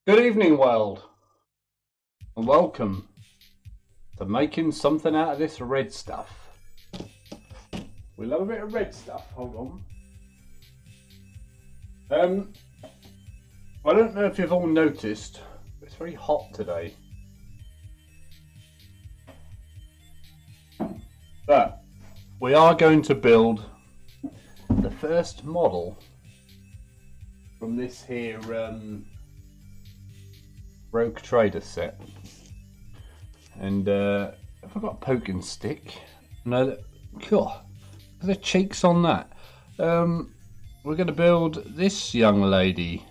Good evening, world, and welcome to making something out of this red stuff. We love a bit of red stuff. Hold on. I don't know if you've all noticed, but it's very hot today. But we are going to build the first model from this here Rogue Trader set. And have I got a poking stick? No, cool. The cheeks on that. We're going to build this young lady,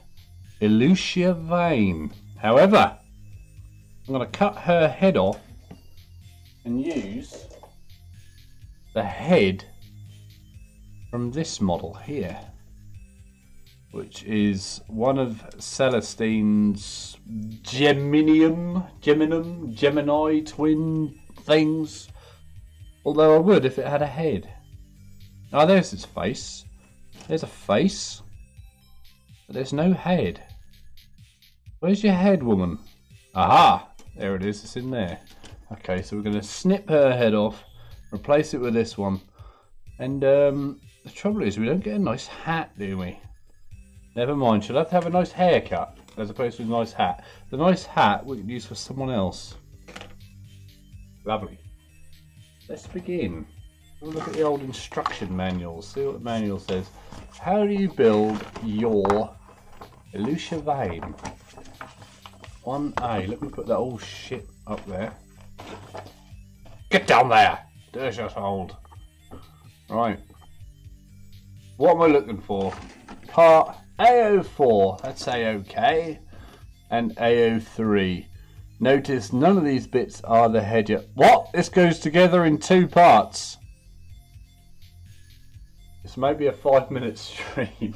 Elucia Vhane. However, I'm going to cut her head off and use the head from this model here, which is one of Celestine's Gemini twin things. Although I would if it had a head. Oh, there's its face. There's a face. But there's no head. Where's your head, woman? Aha! There it is, it's in there. Okay, so we're going to snip her head off, replace it with this one. And the trouble is we don't get a nice hat, do we? Never mind, she'll have to have a nice haircut as opposed to a nice hat. The nice hat we could use for someone else. Lovely. Let's begin. We'll look at the old instruction manuals, see what the manual says. How do you build your Elucia Vhane? 1A. Let me put that old shit up there. Get down there! There's your old. Right. What am I looking for? Part AO4, that's A-OK, and AO3. Notice none of these bits are the head yet. What? This goes together in two parts. This may be a 5-minute stream.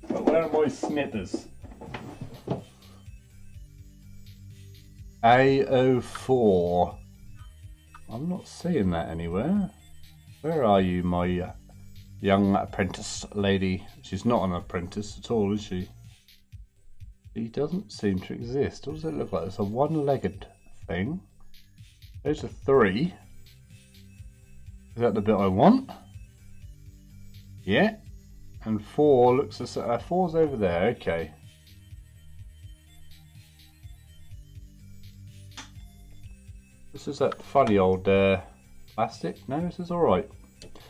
But where are my snippers? AO4. I'm not seeing that anywhere. Where are you, my young apprentice lady? She's not an apprentice at all, is she? She doesn't seem to exist. What does it look like? It's a one-legged thing. There's a 3. Is that the bit I want? Yeah. And 4 looks as 4's over there. Okay. This is that funny old plastic. No, this is alright.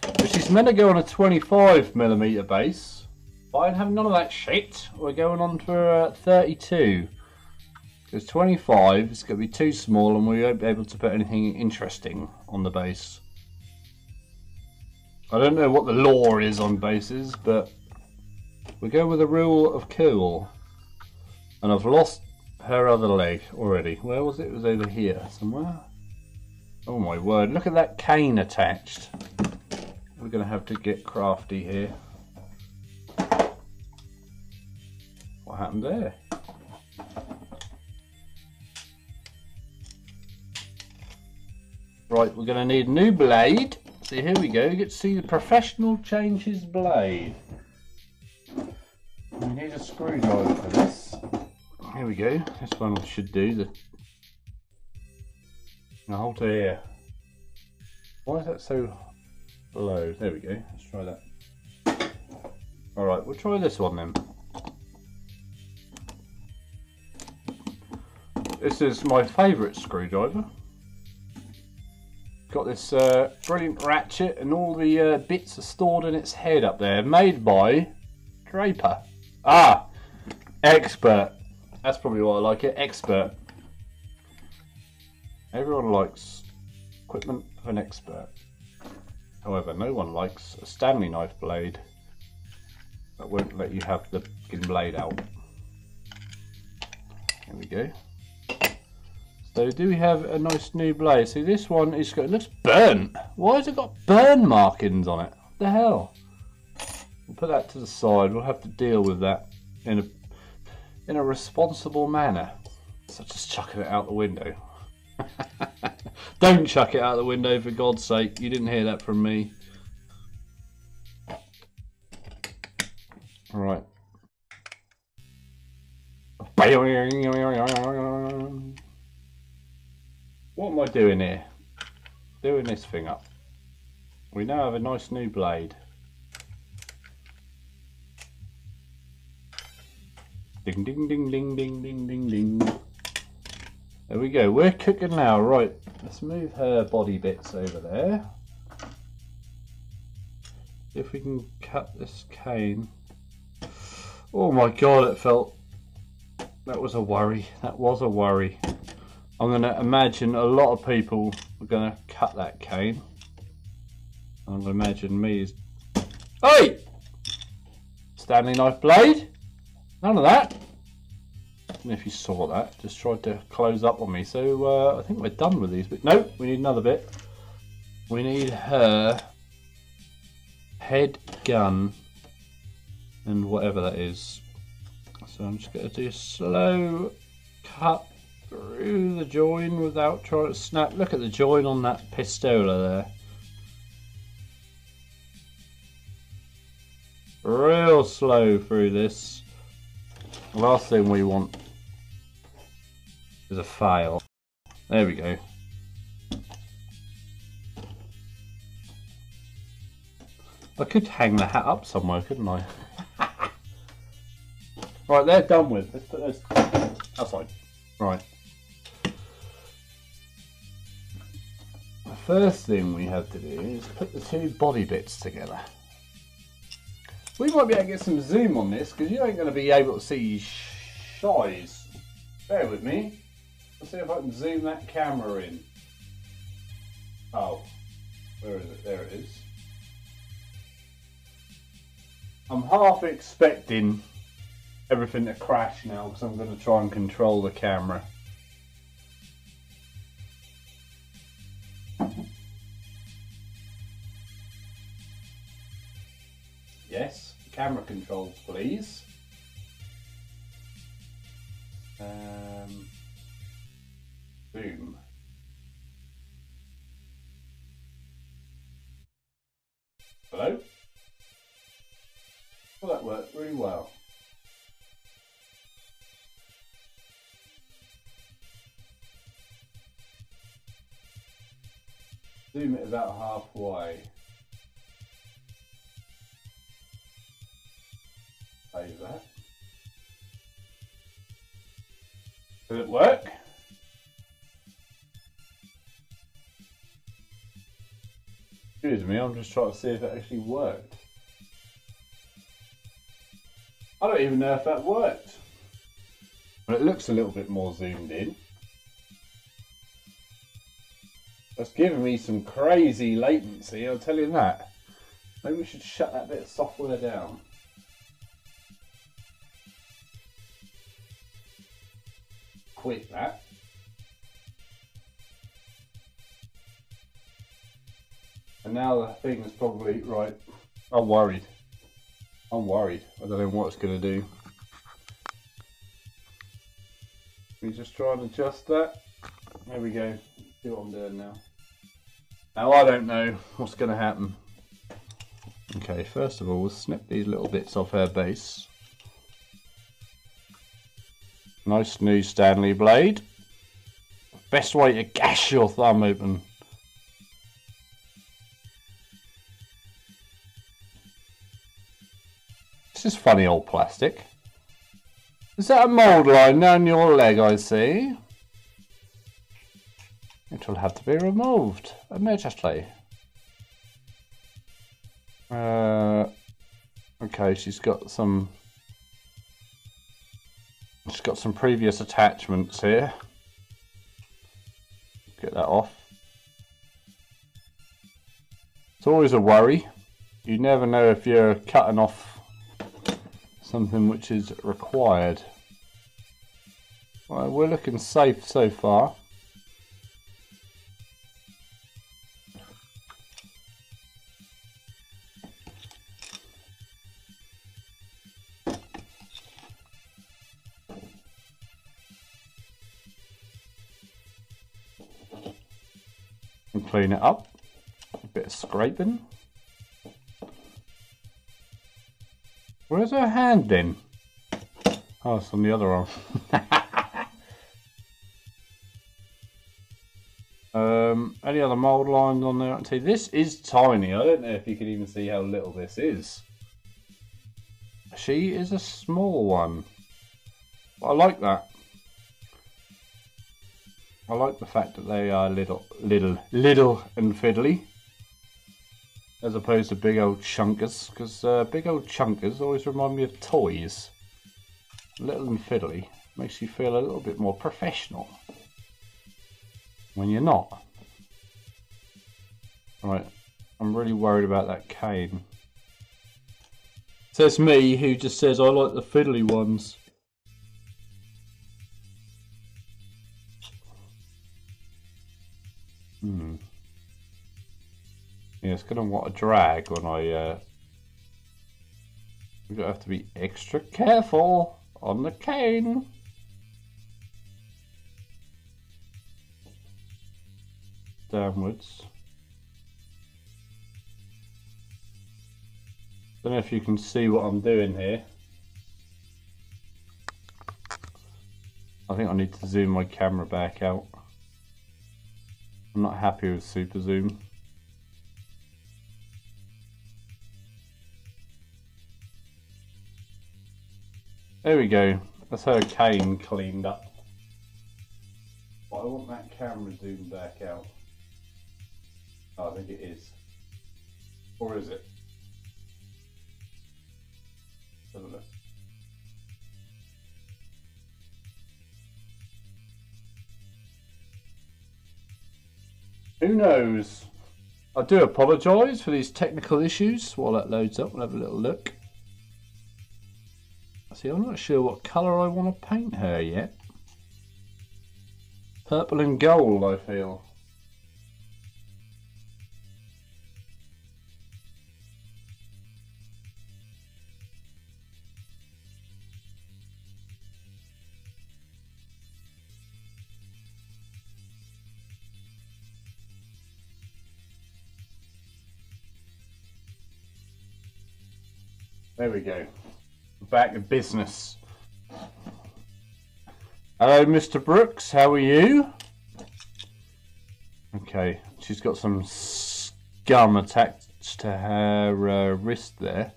But she's meant to go on a 25mm base. But I don't have none of that shit. We're going on for 32. Because 25 is going to be too small and we won't be able to put anything interesting on the base. I don't know what the law is on bases, but we go with the rule of cool. And I've lost her other leg already. Where was it? It was over here somewhere. Oh my word, look at that cane attached. We're going to have to get crafty here. What happened there? Right, we're going to need a new blade. So here we go, you get to see the professional change his blade. We need a screwdriver for this. Here we go, this one should do the... Now hold to here. Why is that so low? There we go, let's try that. Alright, we'll try this one then. This is my favourite screwdriver. Got this brilliant ratchet and all the bits are stored in its head up there. Made by Draper. Ah! Expert. That's probably why I like it. Expert. Everyone likes equipment of an expert. However, no one likes a Stanley knife blade that won't let you have the fucking blade out. There we go. So do we have a nice new blade? See, this one is got, it looks burnt. Why has it got burn markings on it? What the hell? We'll put that to the side. We'll have to deal with that in a responsible manner, such as chucking it out the window. Don't chuck it out the window, for God's sake. You didn't hear that from me. Right. What am I doing here? Doing this thing up. We now have a nice new blade. Ding ding ding ding ding ding ding ding. There we go, we're cooking now. Right, let's move her body bits over there. See if we can cut this cane. Oh my god, it felt... That was a worry. That was a worry. I'm going to imagine a lot of people are going to cut that cane. I'm going to imagine me as... Hey! Stanley knife blade? None of that. I don't know if you saw that. Just tried to close up on me. So I think we're done with these. But no, we need another bit. We need her head gun and whatever that is. So I'm just going to do a slow cut through the join without trying to snap. Look at the join on that pistola there. Real slow through this. Last thing we want is a fail. There we go. I could hang the hat up somewhere, couldn't I? Right, they're done with. Let's put those outside. Right. The first thing we have to do is put the two body bits together. We might be able to get some zoom on this because you ain't going to be able to see shies. Bear with me. Let's see if I can zoom that camera in. Oh, where is it? There it is. I'm half expecting everything to crash now because I'm going to try and control the camera. Yes, camera controls please. Boom. Hello? Well, that worked really well. Zoom it about halfway. Save that. Did it work? Excuse me, I'm just trying to see if it actually worked. I don't even know if that worked. But it looks a little bit more zoomed in. That's giving me some crazy latency, I'll tell you that. Maybe we should shut that bit of software down. Quit that. And now the thing is probably right. I'm worried. I'm worried. I don't know what it's going to do. Let me just try and adjust that. There we go. See what I'm doing now. Now I don't know what's going to happen. Okay, first of all, we'll snip these little bits off her base. Nice new Stanley blade. Best way to gash your thumb open. This is funny old plastic. Is that a mould line down your leg, I see? It will have to be removed immediately. Okay, she's got some previous attachments here. Get that off. It's always a worry. You never know if you're cutting off something which is required. Well, we're looking safe so far. And clean it up. A bit of scraping. Where's her hand then? Oh, it's on the other arm. Any other mould lines on there? See, this is tiny. I don't know if you can even see how little this is. She is a small one. But I like that. I like the fact that they are little and fiddly, as opposed to big old chunkers. Because big old chunkers always remind me of toys. Little and fiddly makes you feel a little bit more professional when you're not. Right, I'm really worried about that cane. Says me, who just says I like the fiddly ones. Yeah, it's gonna want a drag when I. We're gonna have to be extra careful on the cane. Downwards. Don't know if you can see what I'm doing here. I think I need to zoom my camera back out. I'm not happy with super zoom. There we go. That's her cane cleaned up. But I want that camera zoomed back out. Oh, I think it is. Or is it? Have a look. Who knows? I do apologise for these technical issues. While that loads up, we'll have a little look. See, I'm not sure what colour I want to paint her yet. Purple and gold, I feel. There we go. Back to business. Hello, Mr. Brooks. How are you? Okay, she's got some scum attached to her wrist there.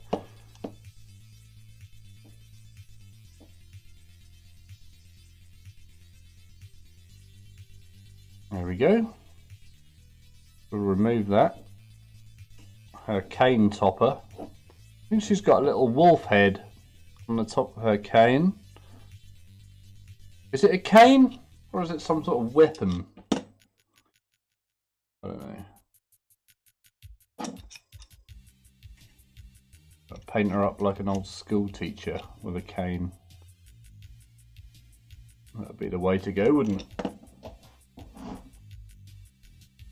There we go. We'll remove that. Her cane topper. I think she's got a little wolf head on the top of her cane. Is it a cane or is it some sort of weapon? I don't know. I'll paint her up like an old school teacher with a cane. That'd be the way to go, wouldn't it?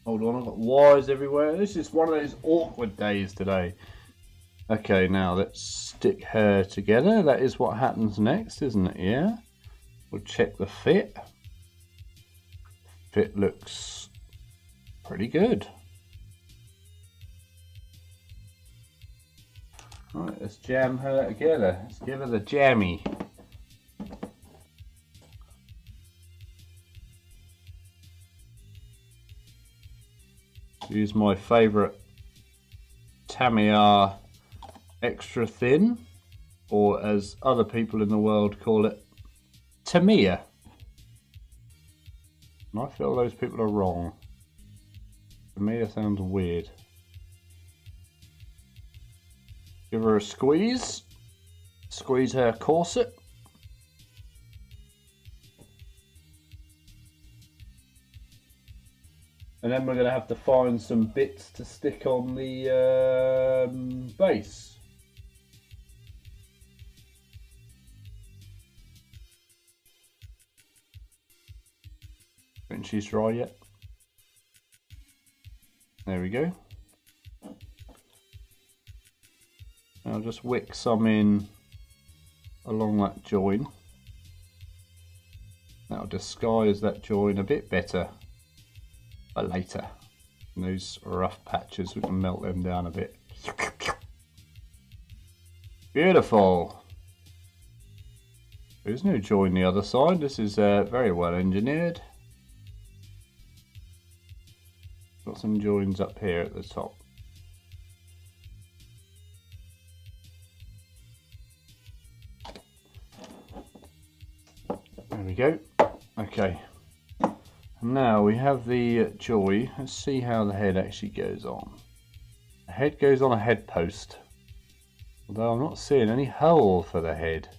Hold on, I've got wires everywhere. This is one of those awkward days today. Okay, now let's stick her together. That is what happens next, isn't it? Yeah. We'll check the fit. Fit looks pretty good. Right, let's jam her together. Let's give her the jammy. Use my favourite Tamiya extra thin, or as other people in the world call it, Tamiya. And I feel those people are wrong. Tamiya sounds weird. Give her a squeeze. Squeeze her corset. And then we're going to have to find some bits to stick on the base. Think she's dry yet? There we go. I'll just wick some in along that join. That'll disguise that join a bit better for later. And those rough patches, we can melt them down a bit. Beautiful. There's no join the other side. This is very well engineered. Got some joins up here at the top. There we go. Okay. Now we have the joy. Let's see how the head actually goes on. The head goes on a head post. Although I'm not seeing any hole for the head.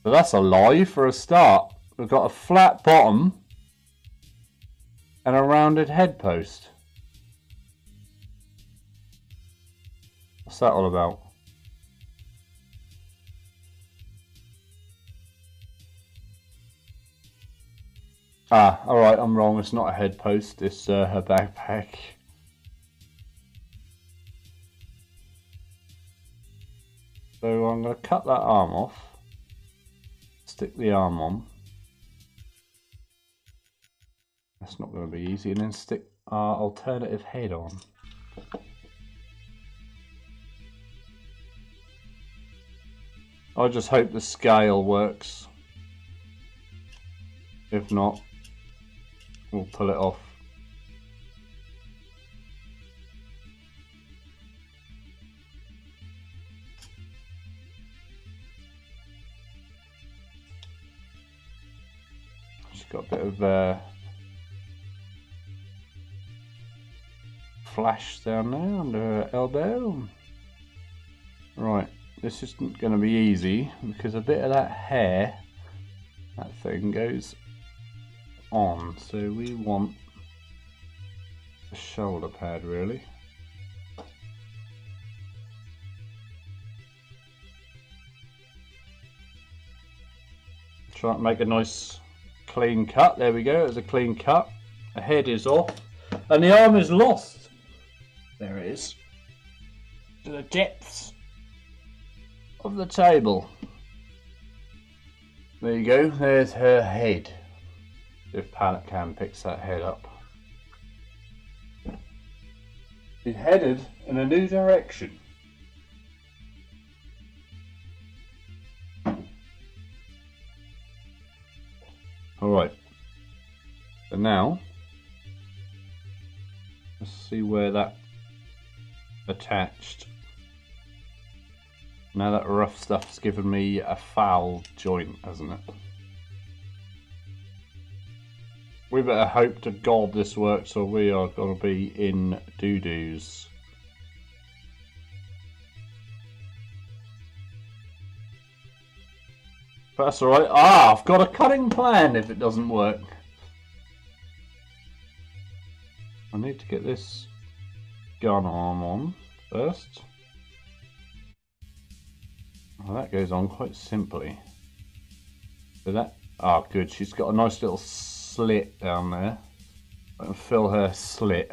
So that's a lie for a start. We've got a flat bottom and a rounded head post. What's that all about? Ah, alright, I'm wrong. It's not a head post, it's her backpack. So I'm going to cut that arm off. Stick the arm on. That's not going to be easy. And then stick our alternative head on. I just hope the scale works. If not, we'll pull it off. She's got a bit of flash down there under her elbow. Right, this isn't going to be easy because a bit of that hair, that thing goes on, so we want a shoulder pad really. Try and make a nice clean cut. There we go, it's a clean cut. The head is off and the arm is lost. There it is, to the depths of the table. There you go, there's her head. If pallet cam picks that head up. It headed in a new direction. Alright. So now, let's see where that attached. Now that rough stuff's given me a foul joint, hasn't it? We better hope to God this works or we are going to be in doo-doos. But that's alright. Ah, I've got a cutting plan if it doesn't work. I need to get this gun arm on first. Well, that goes on quite simply. So that, ah, good. She's got a nice little slit down there. I can fill her slit.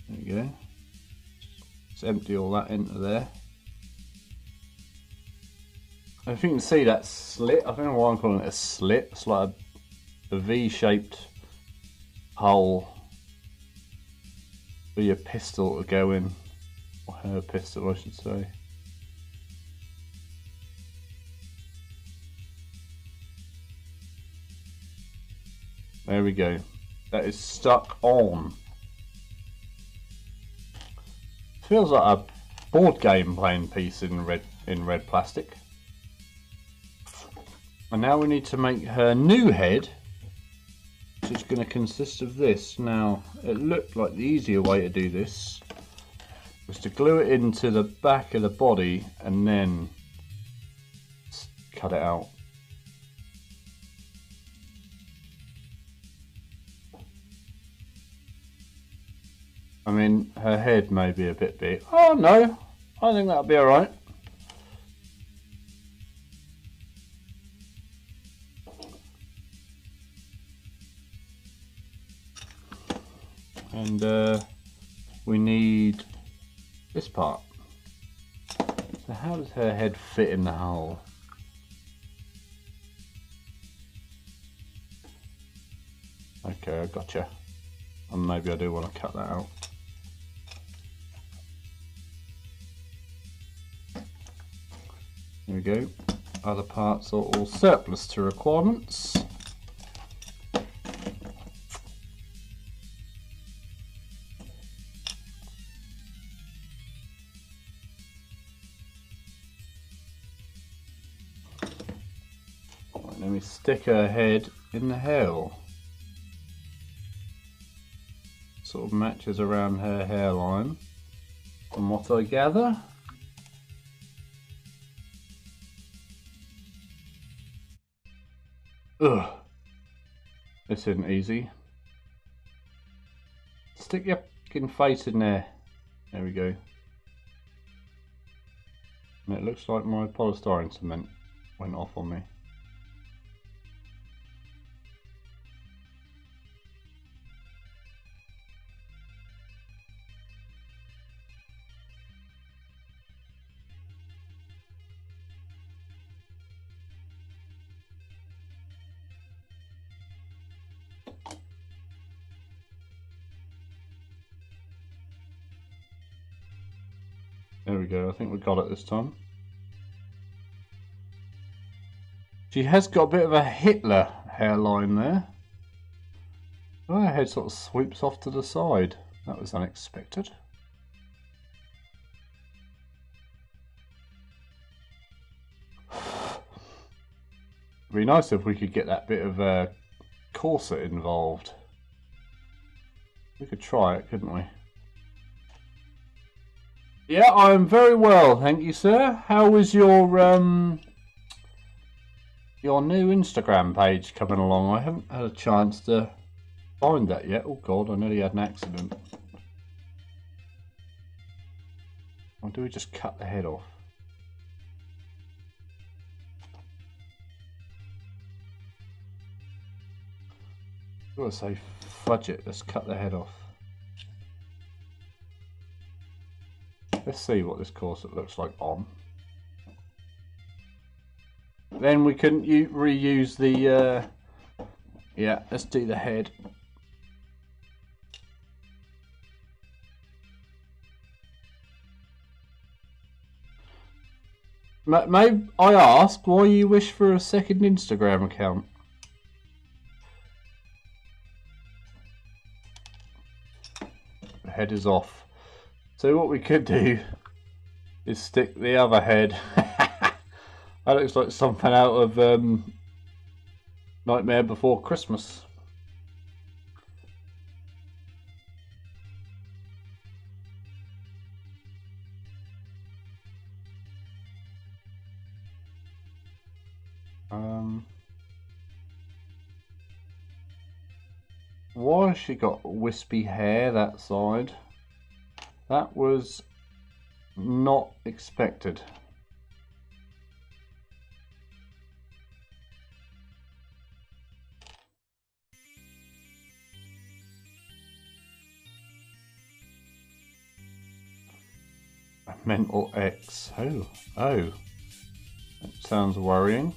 There you go. Just empty all that into there. If you can see that slit, I don't know why I'm calling it a slit. It's like a V-shaped hole for your pistol to go in, or her pistol I should say. There we go. That is stuck on. Feels like a board game playing piece in red plastic. And now we need to make her new head, which is going to consist of this. Now, it looked like the easier way to do this was to glue it into the back of the body and then cut it out. I mean, her head may be a bit big. Oh no, I think that'll be alright. And we need this part. So how does her head fit in the hole? Okay, I gotcha. And maybe I do want to cut that out. There we go. Other parts are all surplus to requirements. Right, let me stick her head in the hell. Sort of matches around her hairline, from what I gather. Ugh, this isn't easy. Stick your fucking face in there. There we go. And it looks like my polystyrene cement went off on me. There we go, I think we got it this time. She has got a bit of a Hitler hairline there. Oh, her head sort of sweeps off to the side. That was unexpected. It'd be nice if we could get that bit of a corset involved. We could try it, couldn't we? Yeah, I am very well, thank you, sir. How is your new Instagram page coming along? I haven't had a chance to find that yet. Oh God, I nearly had an accident. Or do we just cut the head off? I was gonna say fudge it. Let's cut the head off. Let's see what this corset looks like on. Then we can reuse the, yeah, let's do the head. May I ask why you wish for a second Instagram account? The head is off. So what we could do is stick the other head. That looks like something out of Nightmare Before Christmas. Why has she got wispy hair that side? That was not expected. A mental X. Oh, that sounds worrying.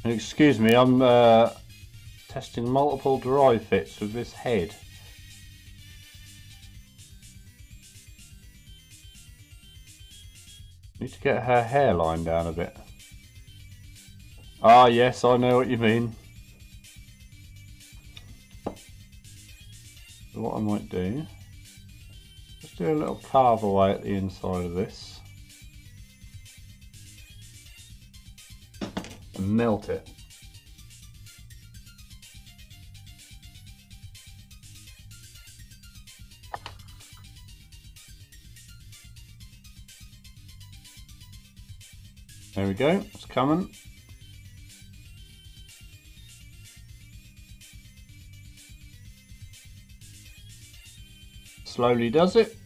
Excuse me, I'm testing multiple dry fits with this head. Need to get her hairline down a bit. Ah, yes, I know what you mean. So what I might do, just do a little carve away at the inside of this. And melt it. There we go, it's coming. Slowly does it.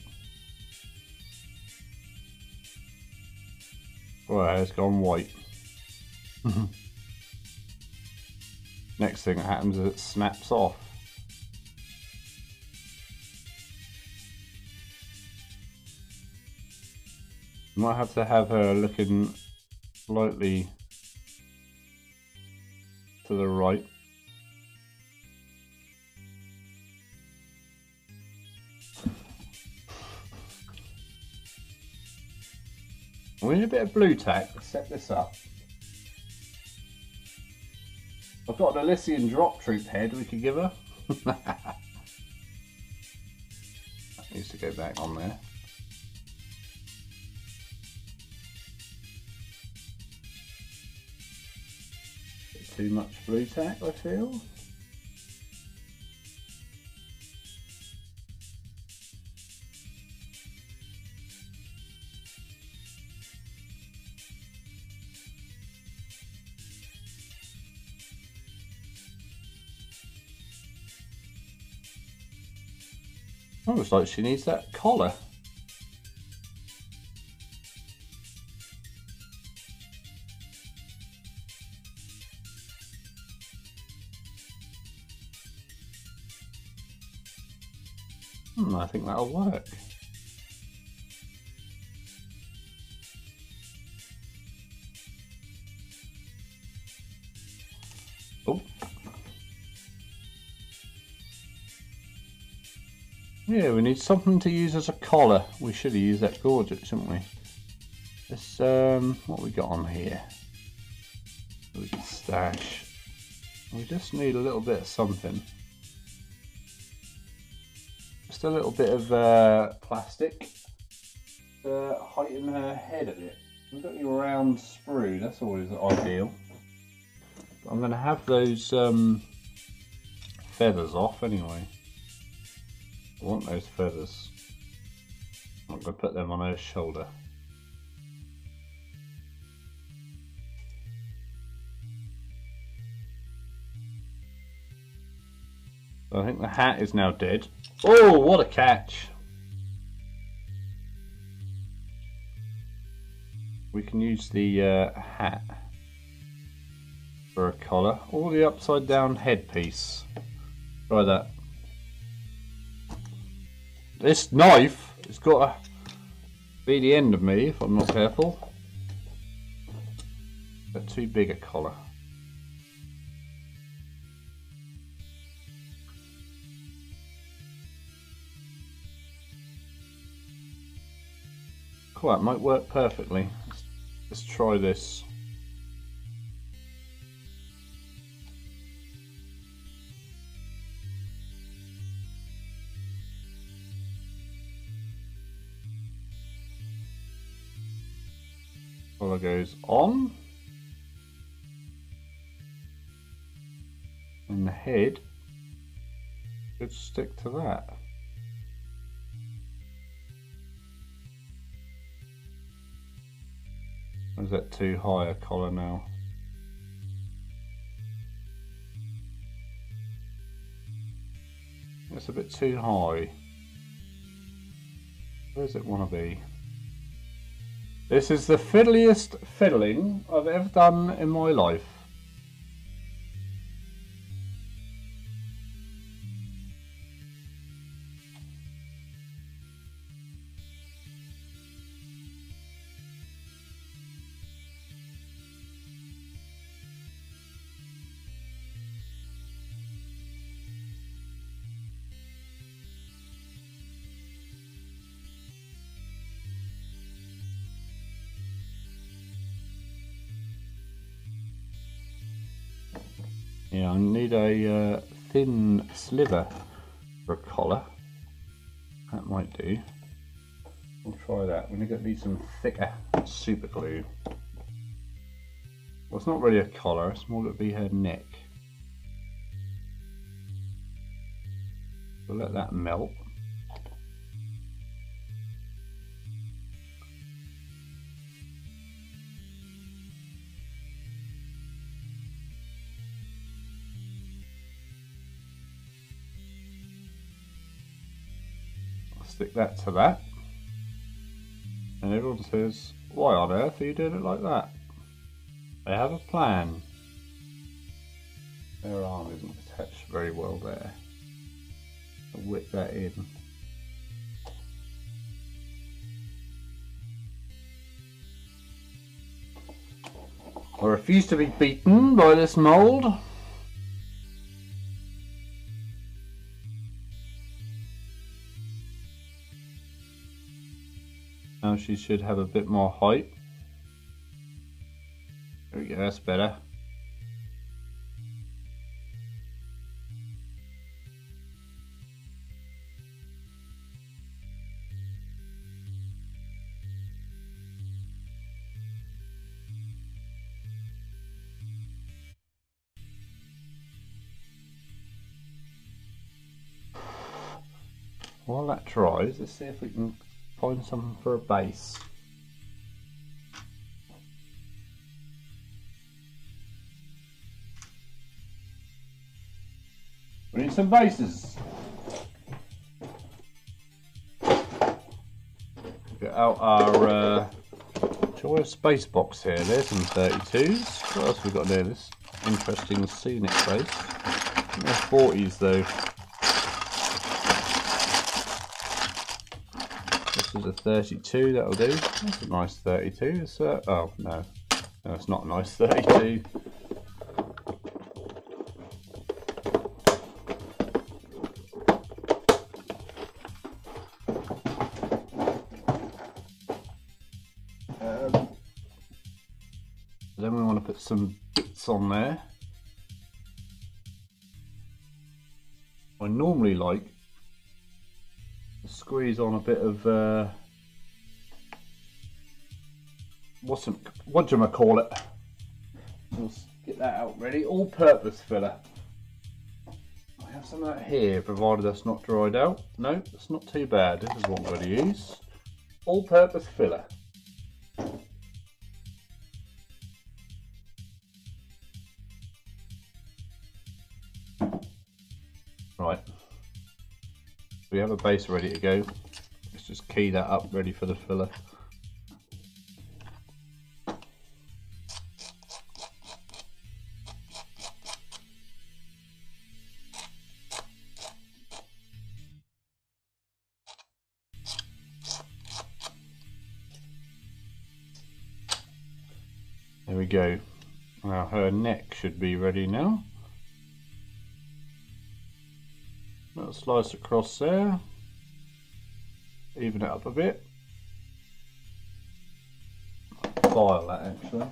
Oh, it's gone white. Next thing that happens is it snaps off. Might have to have her looking slightly to the right. We need a bit of blue tack to set this up. I've got an Elucian drop troop head we could give her. That needs to go back on there. Bit too much blue tack, I feel. Oh, looks like she needs that collar. I think that'll work. Oh. Yeah, we need something to use as a collar. We should have used that gorget, shouldn't we? This, what we got on here? We can stash. We just need a little bit of something. Just a little bit of plastic to heighten her head a bit. We've got your round sprue, that's always ideal. But I'm going to have those feathers off anyway. I want those feathers. I'm going to put them on her shoulder. I think the hat is now dead. Oh, what a catch! We can use the hat for a collar, or the upside down headpiece. Try that. This knife has got to be the end of me if I'm not careful. But too big a collar. Cool, that might work perfectly. Let's try this. Collar goes on. And the head should stick to that. Or is that too high a collar now? It's a bit too high. Where does it want to be? This is the fiddliest fiddling I've ever done in my life. Yeah, I need a thin sliver for a collar. That might do. We'll try that. We're going to need some thicker super glue. Well, it's not really a collar, it's more going to be her neck. We'll let that melt. Stick that to that, and everyone says, why on earth are you doing it like that? They have a plan. Their arm isn't attached very well there. I'll whip that in. I refuse to be beaten by this mould. Now she should have a bit more height. There we go, that's better. While that dries, let's see if we can find something for a base. We need some bases. Get out our joyous space box here. There's some 32s. What else have we got there? This interesting scenic place. There's 40s though. This is a 32. That'll do. That's a nice 32. It's, oh no, no, it's not a nice 32. Then we want to put some bits on there. I normally like to squeeze on a bit of what do I call it? Let's get that out ready. All-purpose filler. I have some of that here, provided that's not dried out. No, it's not too bad. This is what I'm going to use. All-purpose filler. Right, we have a base ready to go. Let's just key that up, ready for the filler. There we go. Now her neck should be ready now. Little slice across there, even it up a bit. File that actually.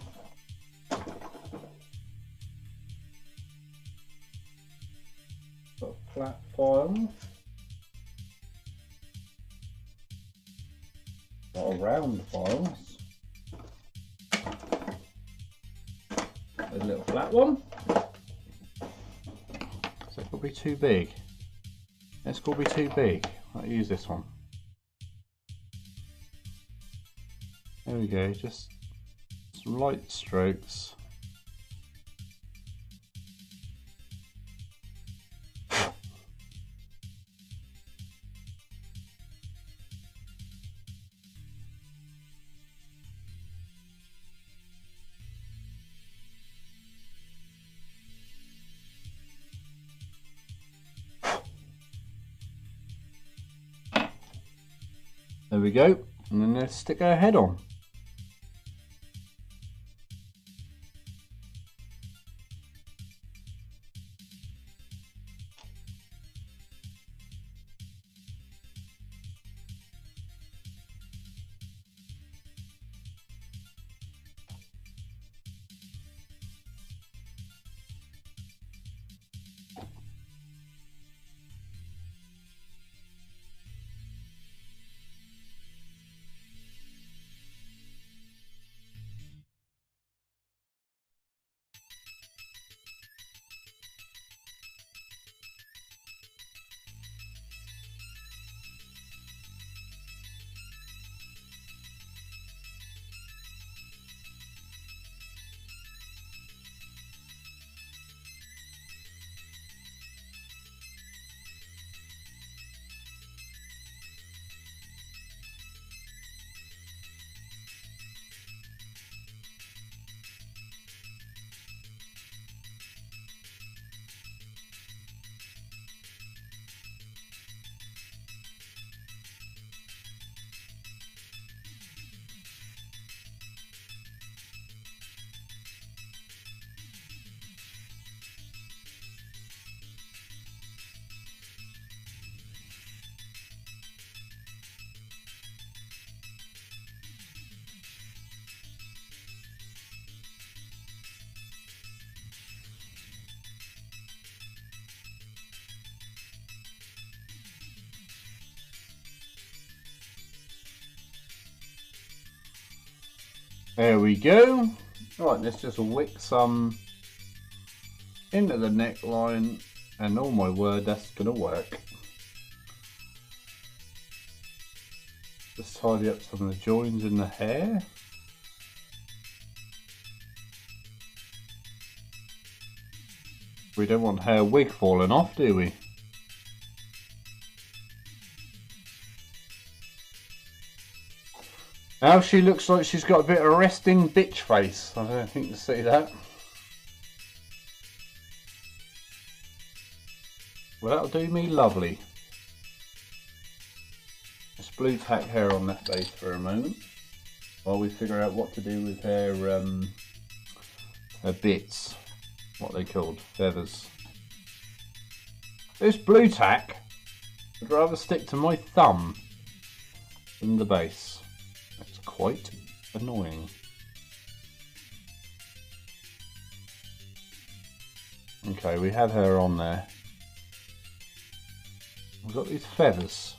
Got a flat file. Got a round file. There's a little flat one. So it could be too big. This could be too big. I'll use this one. There we go, just some light strokes. There we go, and then let's stick our head on. There we go. Right, let's just wick some into the neckline, and oh my word, that's gonna work. Just tidy up some of the joins in the hair. We don't want hair wig falling off, do we? Now she looks like she's got a bit of resting bitch face. I don't think you see that. Well, that'll do me lovely. Let's blue tack hair on that base for a moment while we figure out what to do with her bits. What are they called? Feathers. This blue tack would rather stick to my thumb than the base. That's quite annoying. Okay, we have her on there. We've got these feathers.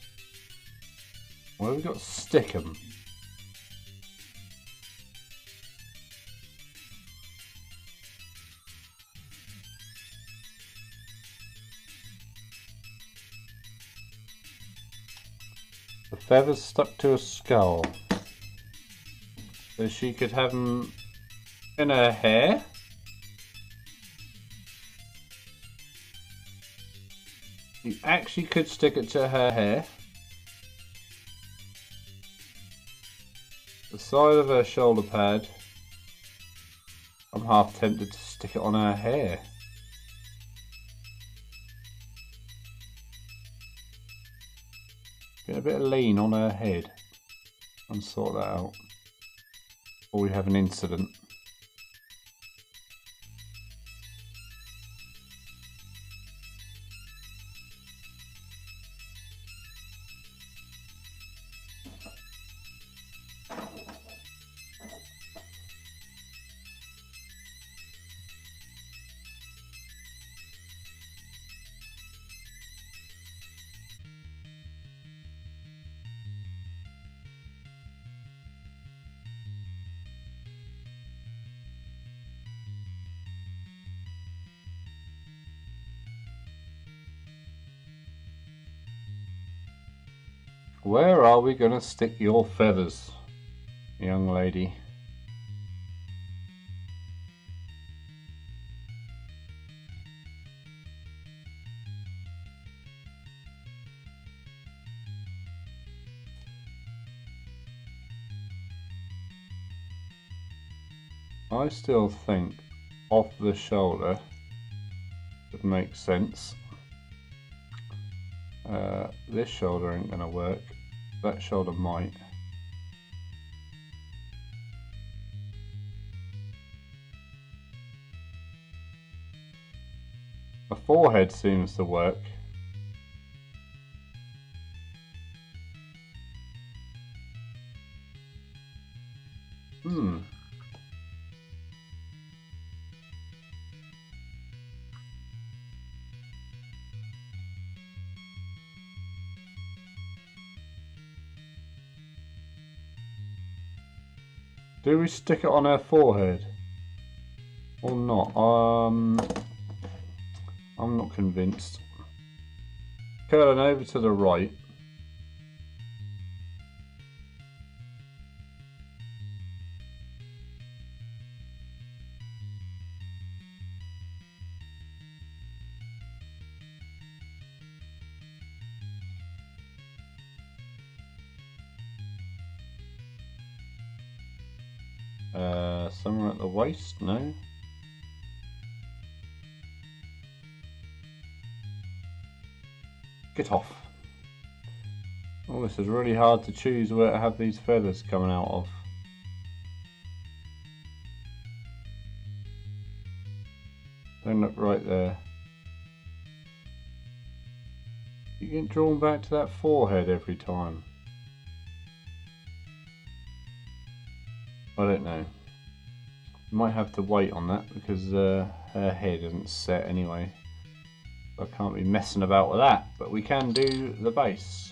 Where have we got to stick them? The feathers stuck to a skull. So she could have them in her hair. You actually could stick it to her hair. The side of her shoulder pad. I'm half tempted to stick it on her hair. Get a bit of lean on her head and sort that out before we have an incident. Where are we going to stick your feathers, young lady? I still think off the shoulder would make sense. This shoulder ain't going to work. That shoulder might. The forehead seems to work. Do we stick it on her forehead or not? I'm not convinced. Curling over to the right. Somewhere at the waist? No. Get off. Oh, this is really hard to choose where to have these feathers coming out of. Don't look right there. You get drawn back to that forehead every time. I don't know. Might have to wait on that because her head isn't set anyway. I can't be messing about with that, but we can do the base.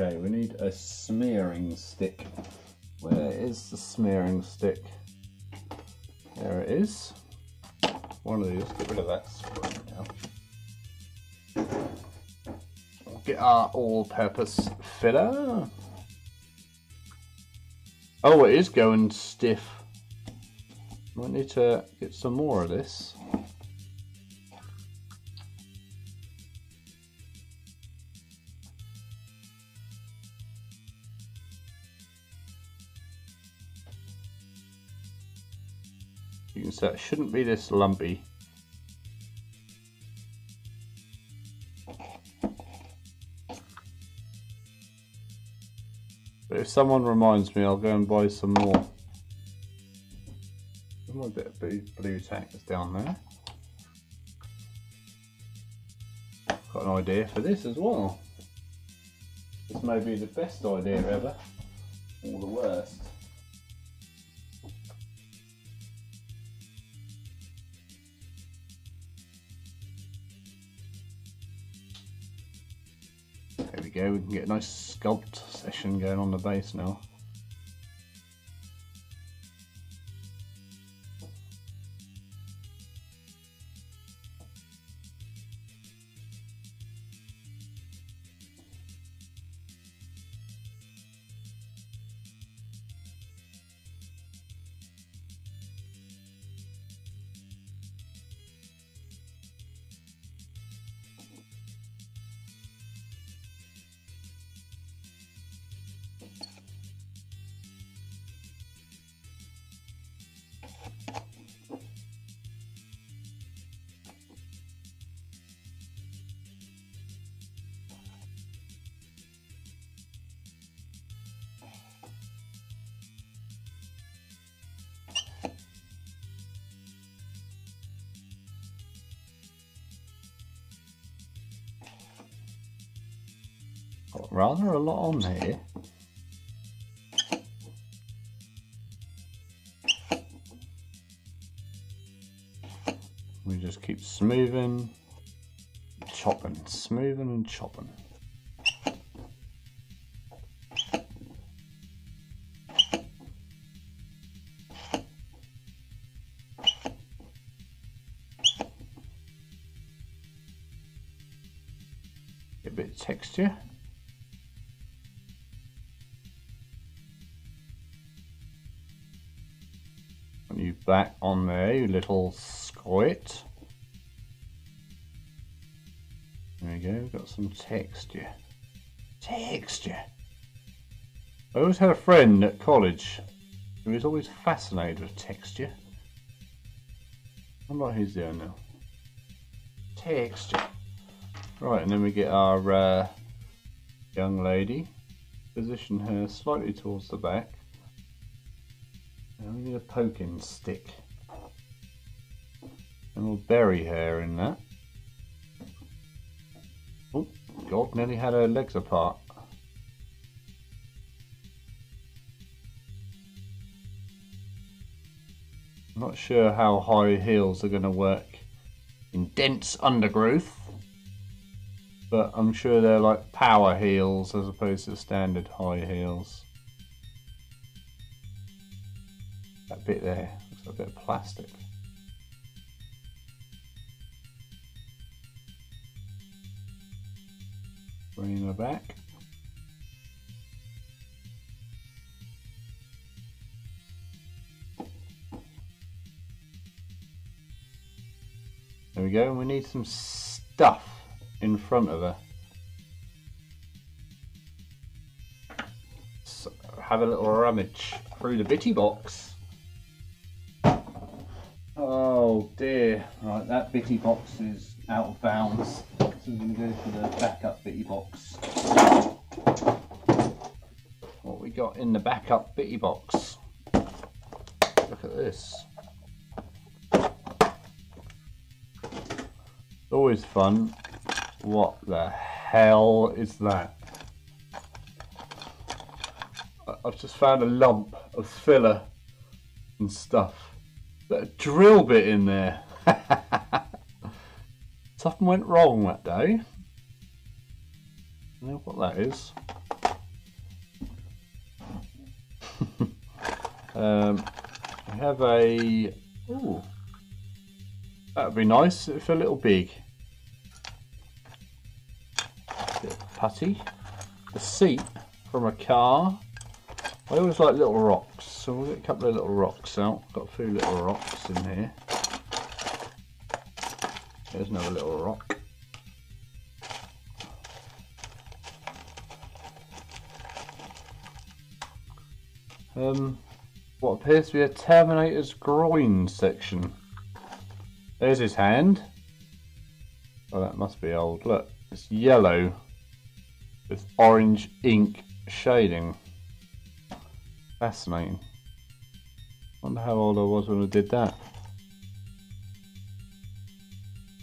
Okay, we need a smearing stick. Where is the smearing stick? There it is. One of these, get rid of that spring now. Get our all-purpose filler. Oh, it is going stiff. Might need to get some more of this. You can see it shouldn't be this lumpy. But if someone reminds me, I'll go and buy some more. A bit of blue tack that's down there. Got an idea for this as well. This may be the best idea ever, or the worst. There we go, we can get a nice sculpt session going on the base now. Got rather a lot on here. We just keep smoothing, chopping, smoothing and chopping. Get a bit of texture. You back on there, you little squid. There we go, got some texture. Texture! I always had a friend at college who was always fascinated with texture. I wonder what he's doing now. Texture. Right, and then we get our young lady. Position her slightly towards the back. Now we need a poking stick. And we'll bury her in that. Oh, God, nearly had her legs apart. I'm not sure how high heels are going to work in dense undergrowth. But I'm sure they're like power heels as opposed to standard high heels. That bit there looks like a bit of plastic. Bring her back. There we go, and we need some stuff in front of her. So have a little rummage through the bitty box. Oh dear, right, that bitty box is out of bounds. So we're going to go for the backup bitty box. What we got in the backup bitty box? Look at this. It's always fun. What the hell is that? I've just found a lump of filler and stuff. But a drill bit in there. Something went wrong that day. I don't know what that is. We have a... Ooh, that would be nice. It's a little big. Bit of putty. The seat from a car. I always like little rocks, so we'll get a couple of little rocks out. Got a few little rocks in here. There's another little rock. What appears to be a Terminator's groin section. There's his hand. Oh, that must be old. Look, it's yellow with orange ink shading. Fascinating. Wonder how old I was when I did that.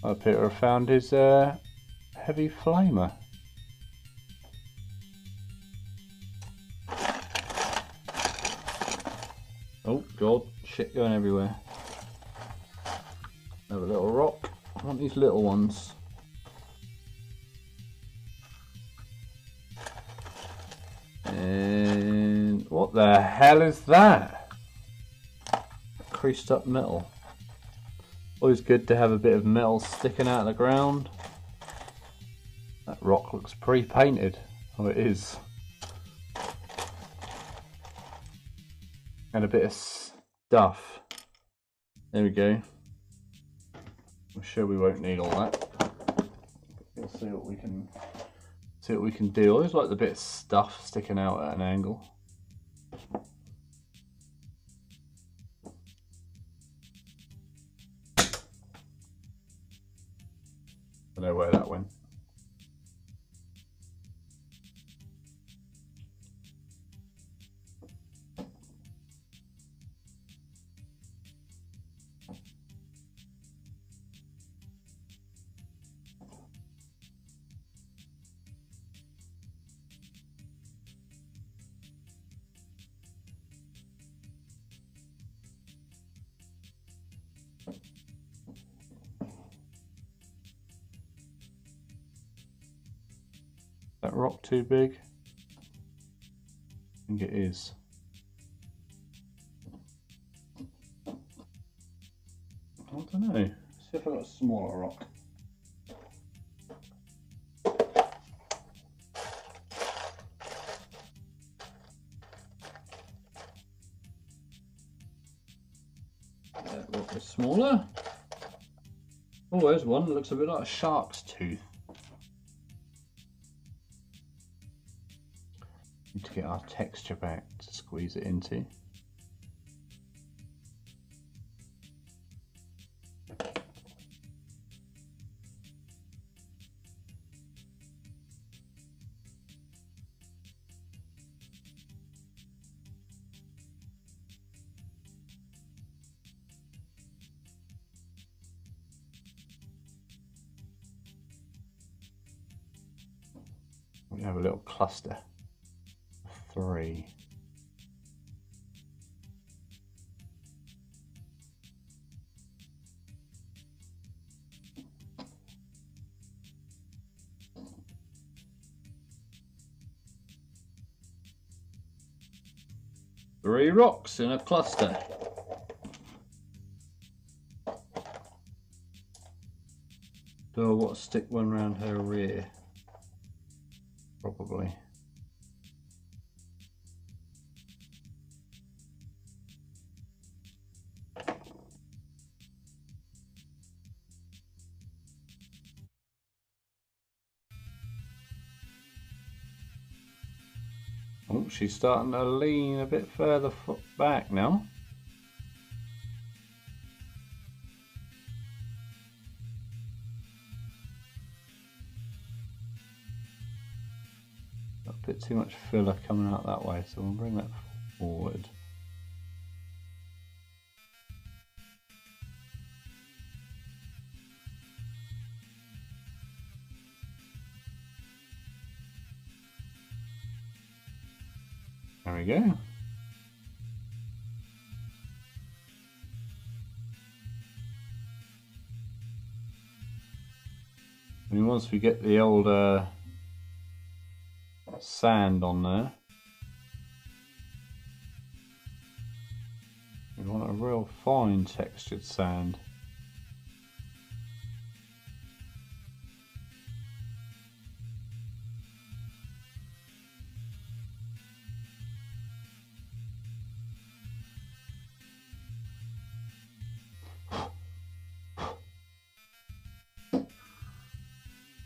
I appear to have found his heavy flamer. Oh god, shit going everywhere. Another little rock. I want these little ones. And what the hell is that? Creased up metal. Always good to have a bit of metal sticking out of the ground. That rock looks pre-painted. Oh, it is. And a bit of stuff. There we go. I'm sure we won't need all that. We'll see what we can do. I always like the bit of stuff sticking out at an angle. I know where that went. That rock too big? I think it is. I don't know. See if I've got a smaller rock. That rock is smaller. Oh, there's one that looks a bit like a shark's tooth. Need to get our texture back to squeeze it into. We have a little cluster. 3. Three rocks in a cluster. Do I want to stick one round her rear? Probably. Oh, she's starting to lean a bit further back now. Got a bit too much filler coming out that way, so we'll bring that forward. There we go. I mean, once we get the old sand on there, We want a real fine textured sand.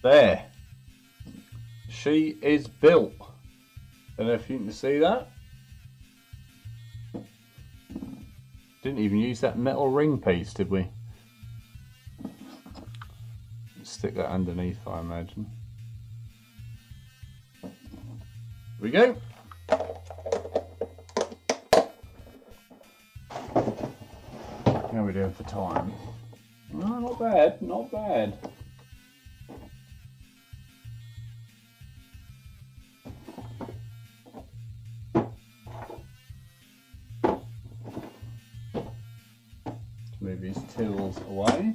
There. She is built. Don't know if you can see that. Didn't even use that metal ring piece, did we? Stick that underneath, I imagine. Here we go. How are we doing for time? No, not bad, not bad. Move these tools away.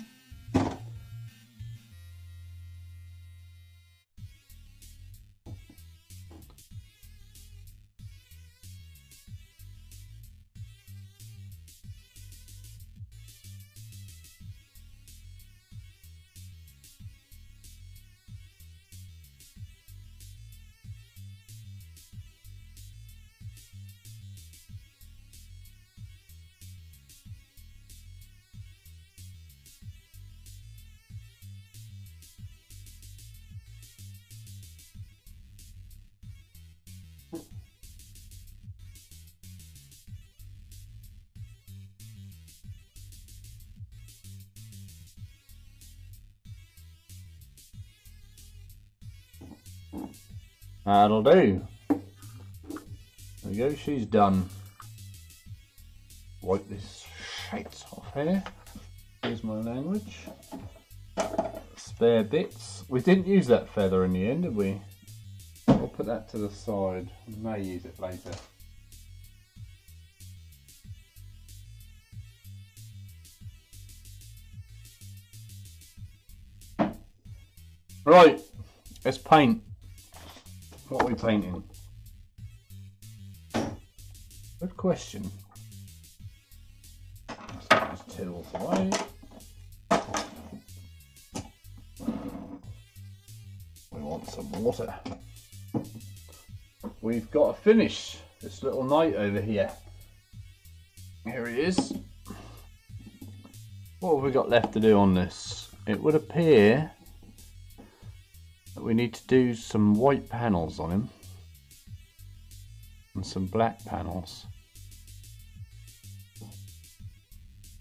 That'll do. There we go, she's done. Wipe this shit off here. Here's my language. Spare bits. We didn't use that feather in the end, did we? I'll put that to the side. We may use it later. Right, let's paint. What are we painting? Good question. Let's get these tools away. We want some water. We've got to finish this little knight over here. Here he is. What have we got left to do on this? It would appear that we need to do some white panels on him and some black panels,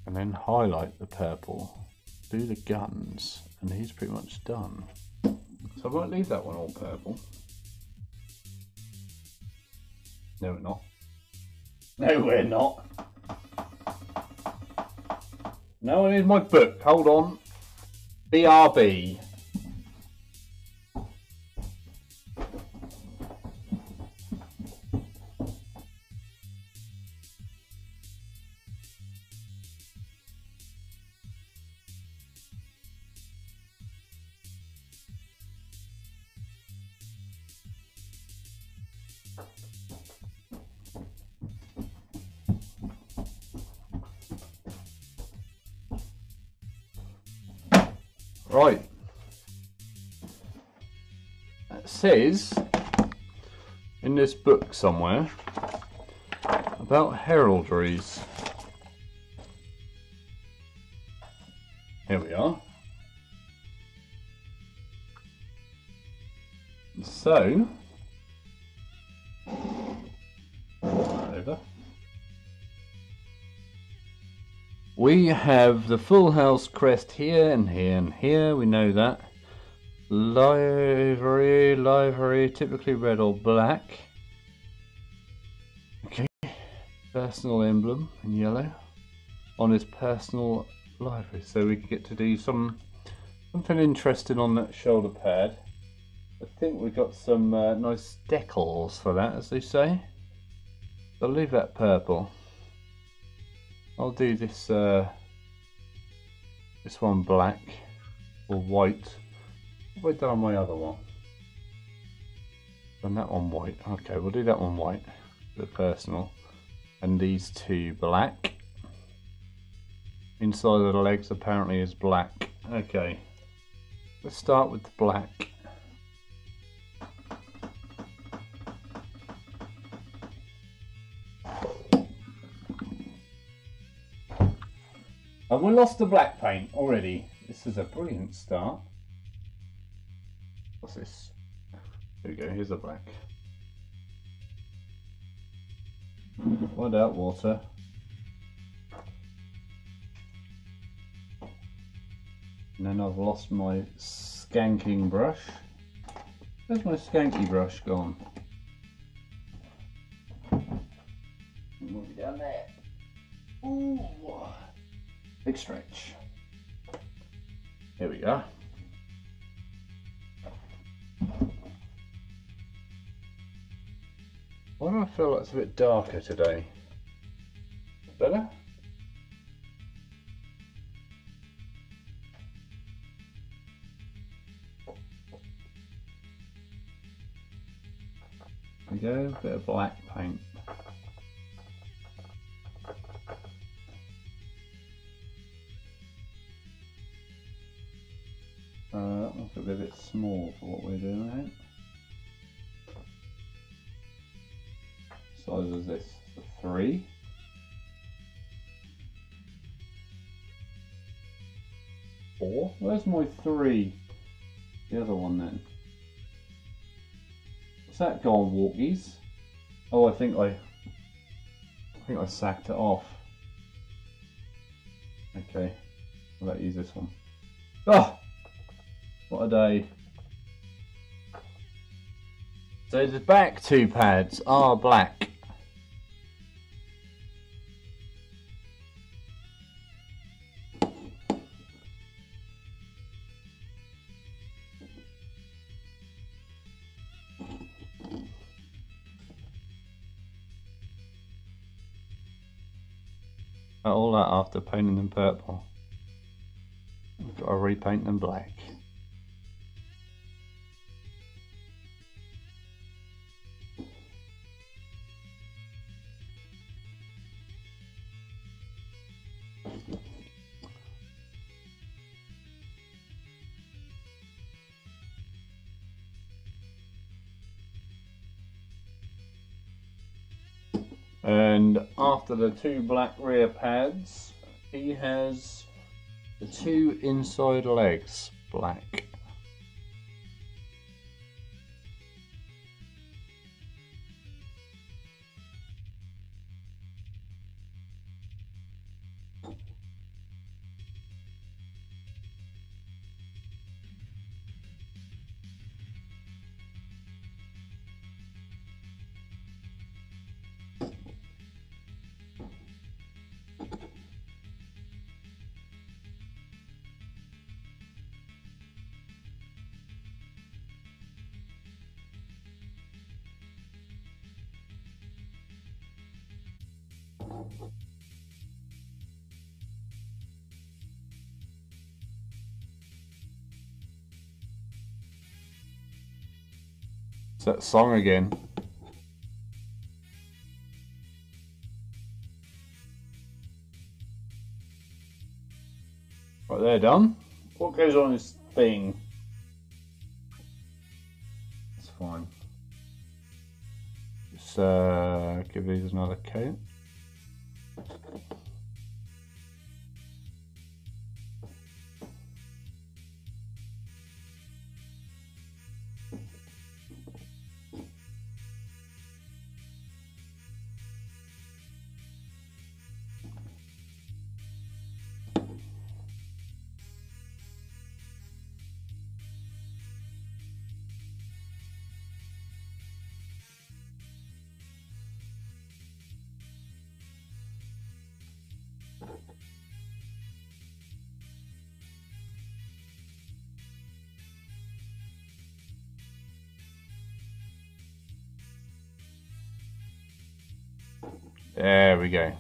and then highlight the purple, do the guns, and he's pretty much done. So I might leave that one all purple. No, we're not. No, we're not. No, I need my book. Hold on. BRB. Right, it says in this book somewhere about heraldries. Here we are. So, over. We have the full house crest here and here and here, we know that. Livery, typically red or black. Okay, personal emblem in yellow on his personal livery. So we get to do something interesting on that shoulder pad. I think we've got some nice decals for that, as they say. I'll leave that purple. I'll do this this one black or white. What have I done on my other one? Done that one white. Okay, we'll do that one white, the personal, and these two black. inside of the legs apparently is black. Okay, let's start with the black. And we lost the black paint already. This is a brilliant start. What's this? Here we go, here's the black. Wind out water. And then I've lost my skanking brush. Where's my skanky brush gone? Move it down there. Ooh, big stretch. Here we go. Why do I feel like it's a bit darker today? Better? There we go, a bit of black paint. That looks a bit small for what we're doing, I think. Size is this? A 3. Four? Where's my 3? The other one then. What's that gone, walkies? Oh, I think I sacked it off. Okay, I'll let you use this one. Oh, what a day! So the back 2 pads are black. All that after painting them purple. I've got to repaint them black. And after the 2 black rear pads, he has the 2 inside legs black. It's that song again. Right, they're done. What goes on this thing? It's fine. Just give these another coat. There we go.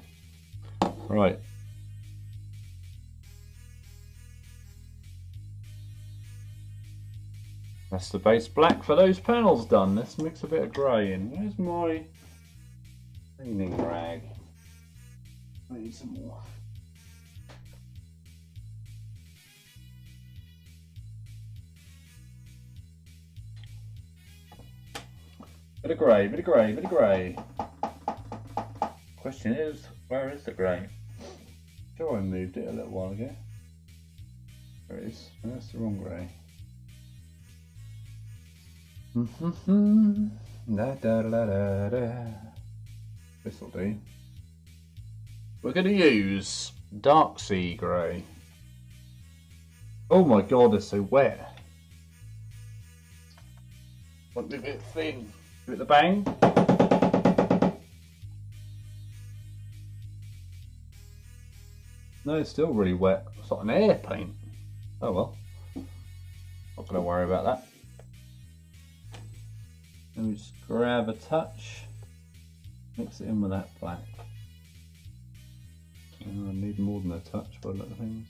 Right. That's the base black for those panels done. Let's mix a bit of grey in. Where's my cleaning rag? I need some more. Bit of grey, bit of grey, bit of grey. Question is, where is the grey? Sure, I moved it a little while ago. There it is. That's the wrong grey. Da, da, da, da, da. This'll do. We're going to use dark sea grey. Oh my god, it's so wet. Want to be a bit thin. Give it the bang. No, it's still really wet. It's like an airplane. Oh well. Not going to worry about that. Let me just grab a touch. Mix it in with that black. I need more than a touch by a lot of things.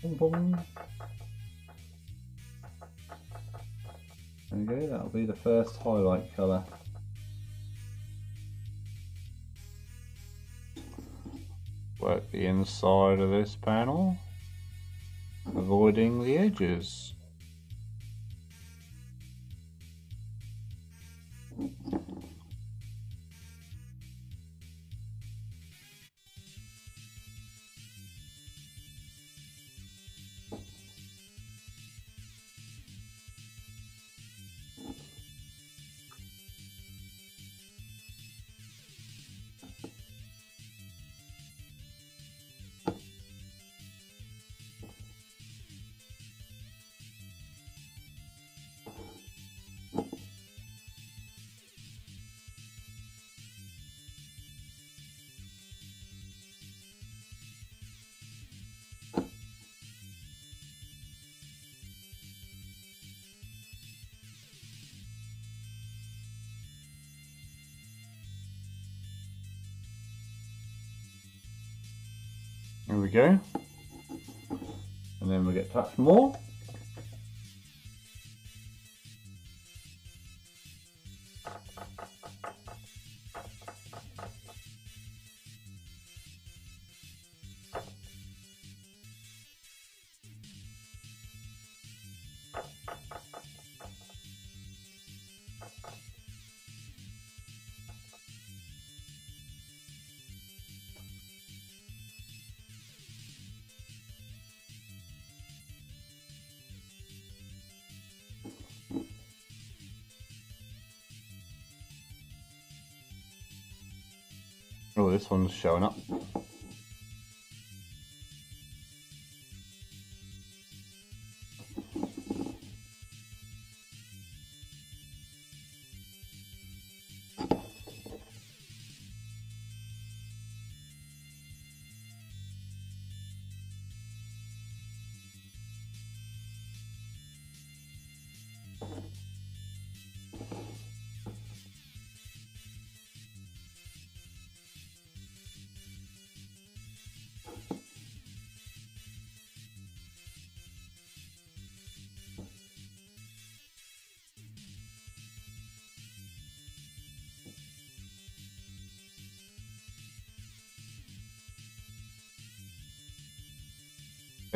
Boom, boom. There we go, that'll be the first highlight colour. Work the inside of this panel, avoiding the edges. There we go. And then we get a touch more. Oh, this one's showing up.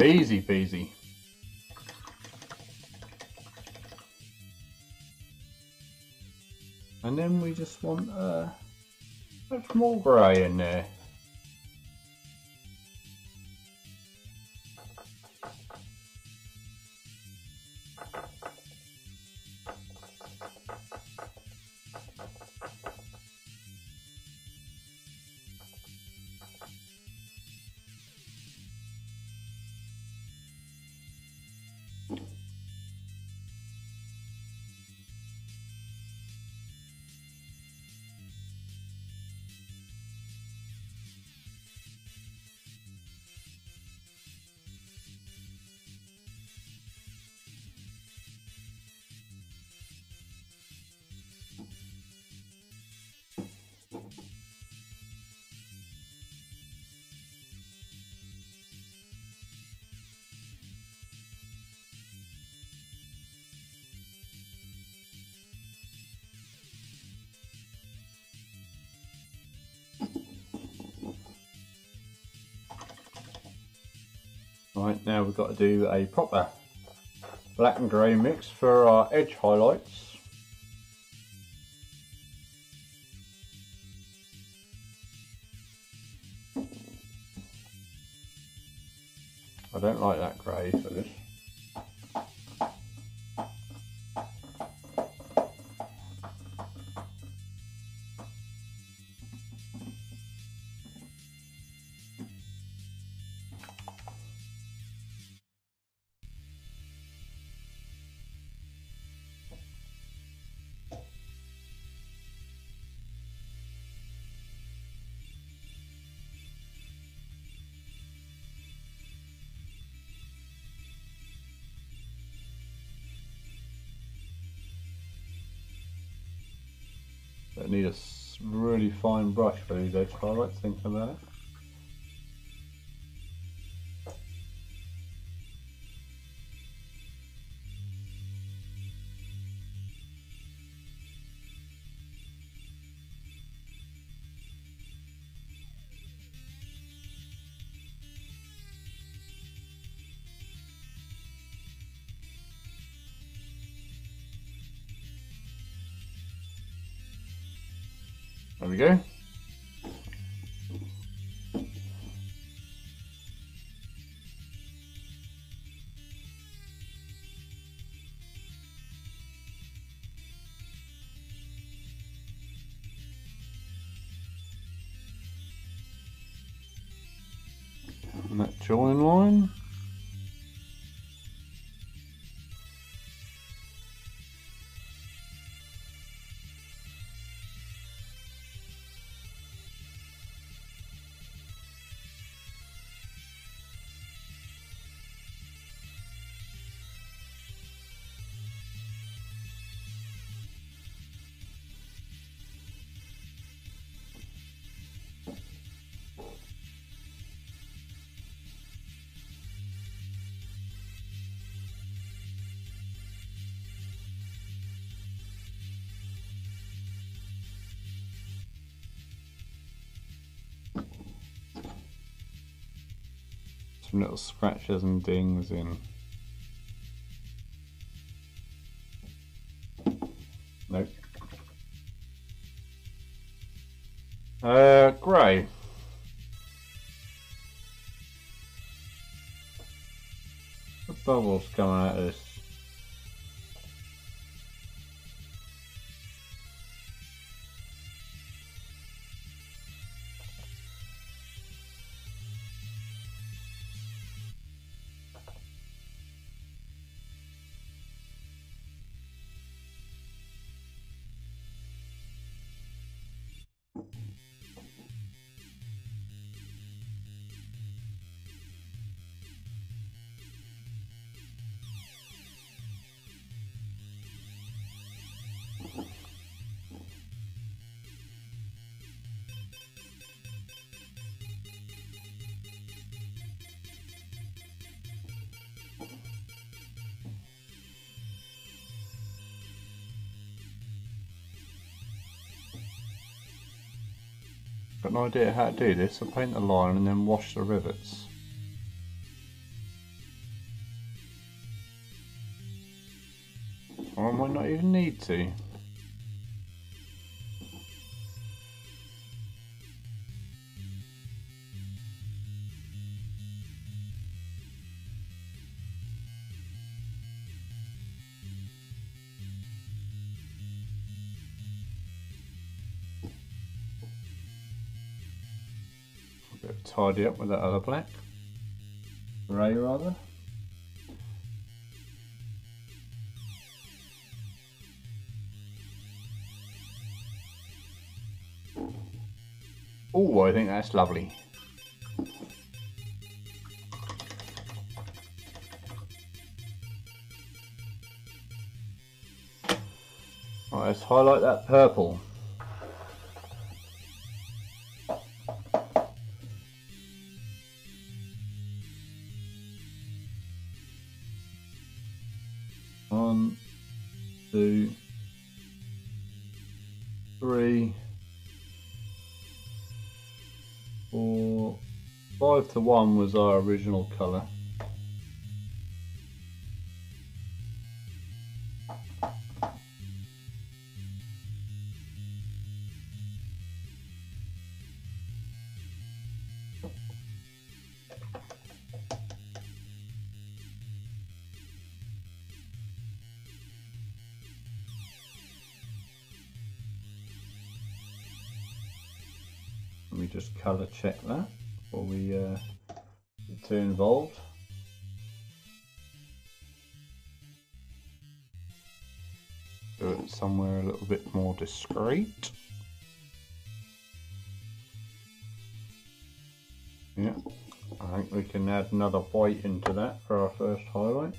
Easy peasy. And then we just want much more grey in there. Right, now we've got to do a proper black and grey mix for our edge highlights. I don't like that grey for this. I need a really fine brush for these edge highlights, thinking about it. There we go. And that join line. Some little scratches and dings in. Nope. Grey. The bubbles coming out of this. Got no idea how to do this. I'll paint the line and then wash the rivets. Or I might not even need to. Tidy up with that other black. Grey rather. Oh, I think that's lovely. Right, let's highlight that purple. One, two, three, 4, 5 to 1 was our original colour. Let me just colour check that before we get too involved. Do it somewhere a little bit more discreet. Yeah, I think we can add another white into that for our first highlight.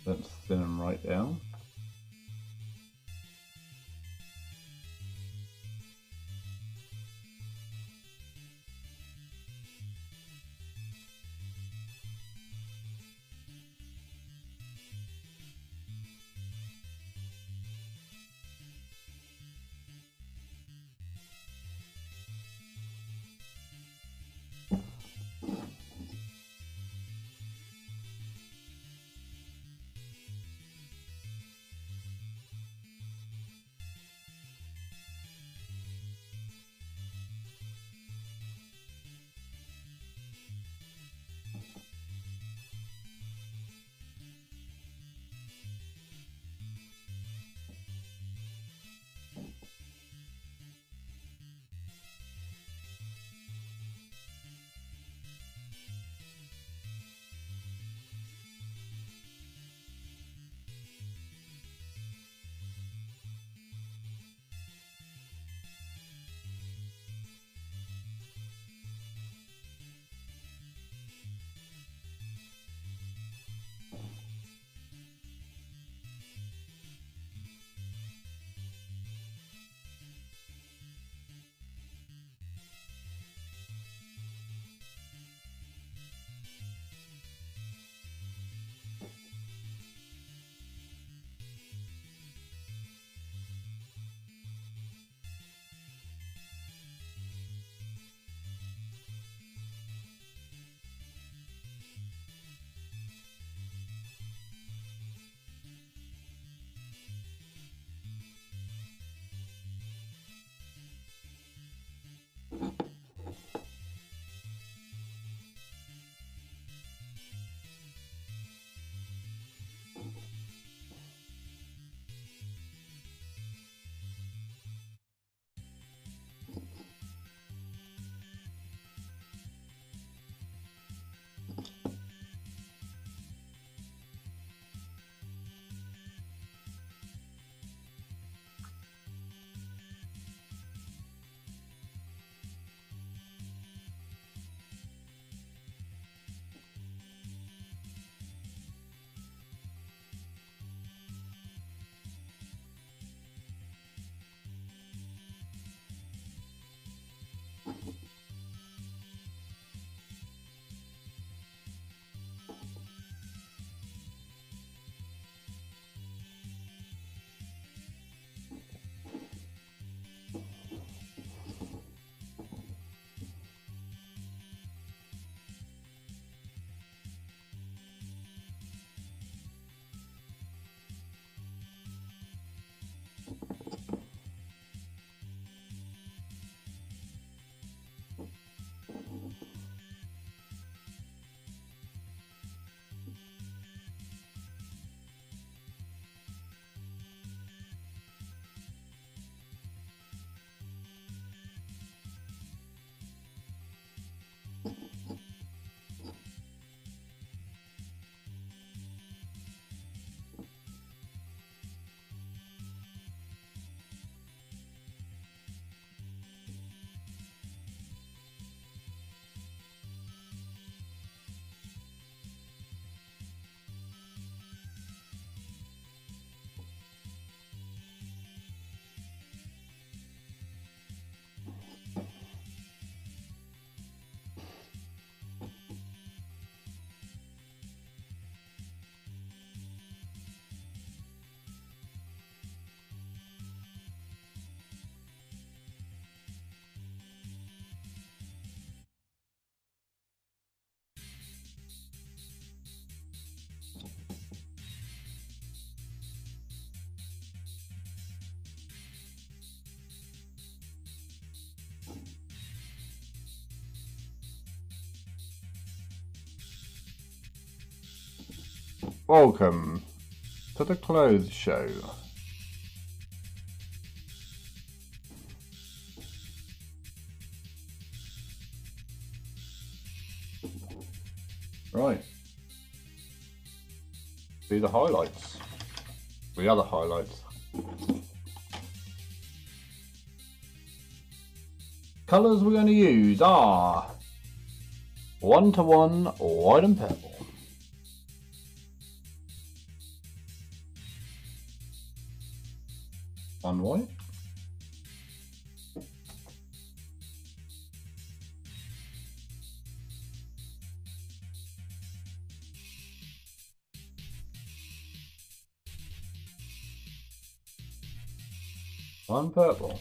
Let's thin them right down. Welcome to the clothes show. Right. See the highlights. The other highlights. Colours we're going to use are 1-to-1 white and purple. One white. One purple.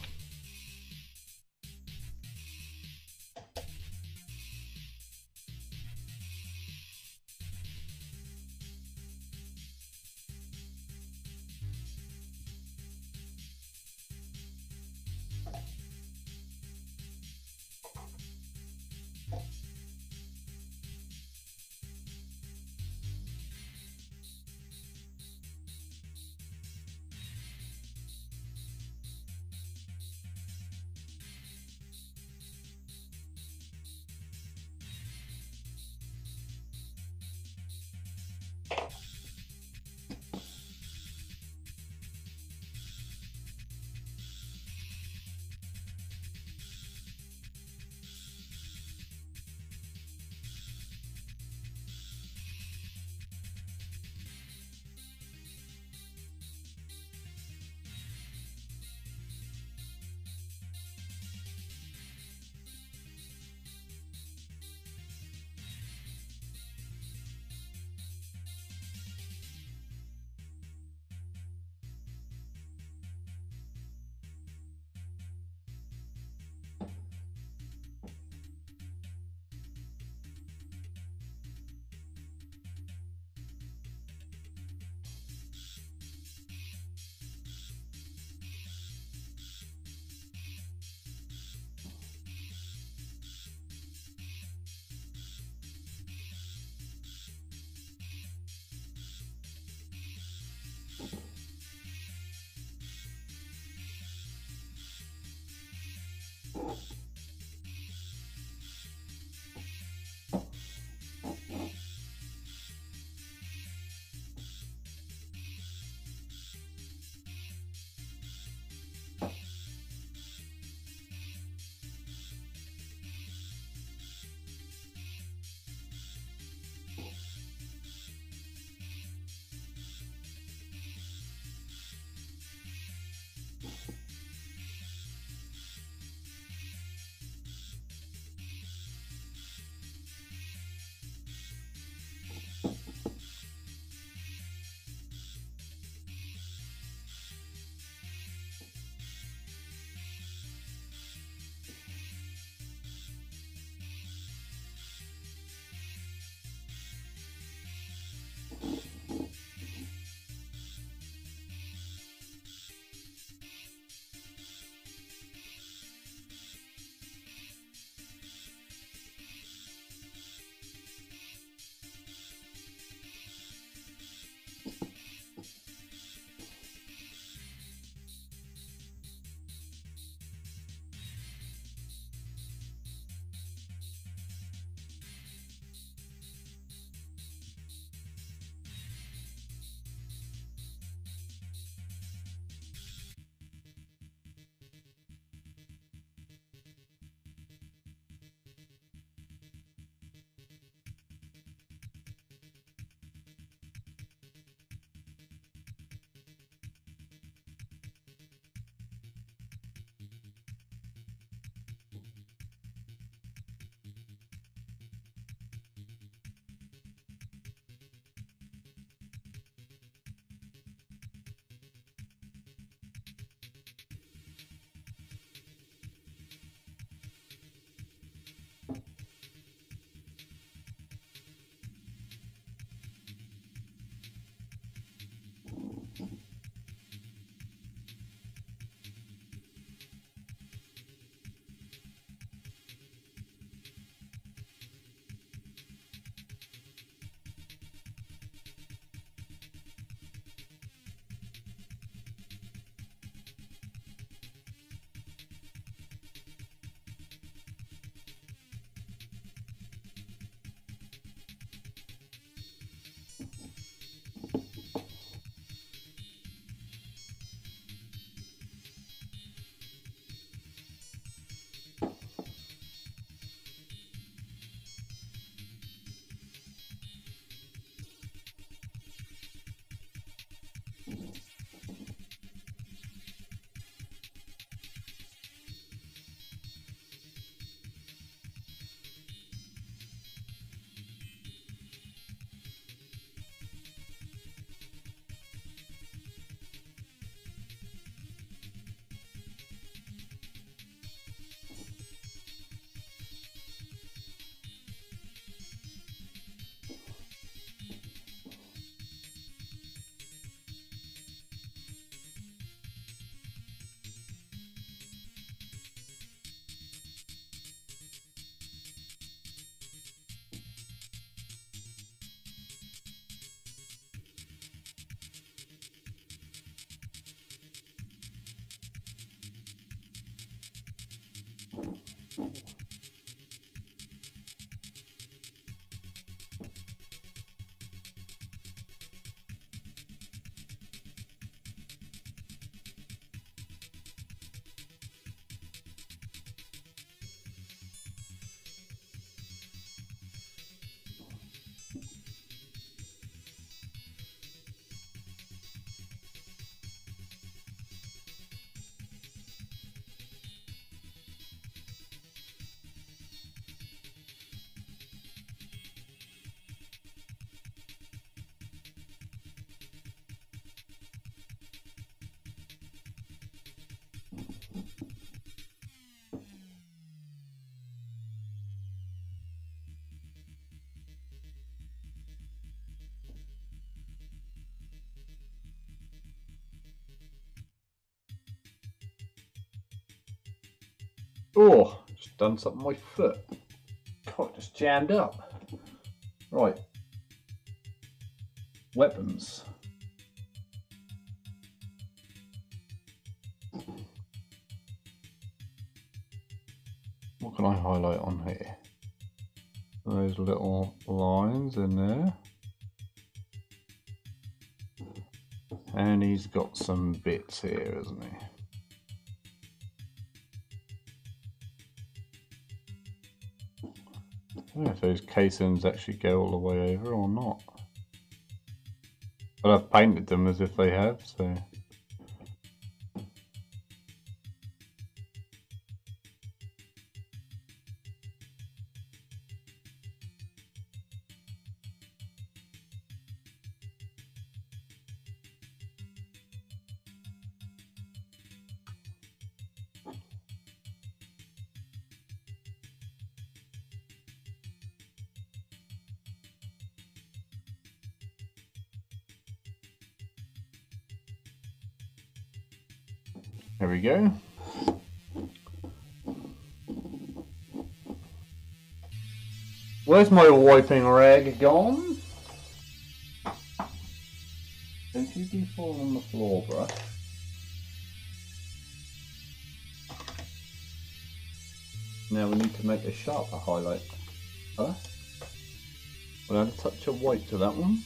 Oh, just done something with my foot. God, just jammed up. Right. Weapons. What can I highlight on here? Those little lines in there. And he's got some bits here, hasn't he? I don't know if those casings actually go all the way over or not. But I've painted them as if they have, so... There we go. Where's my wiping rag gone? Don't you be falling on the floor, bruh. Now we need to make a sharper highlight. Huh? We'll add a touch of white to that one.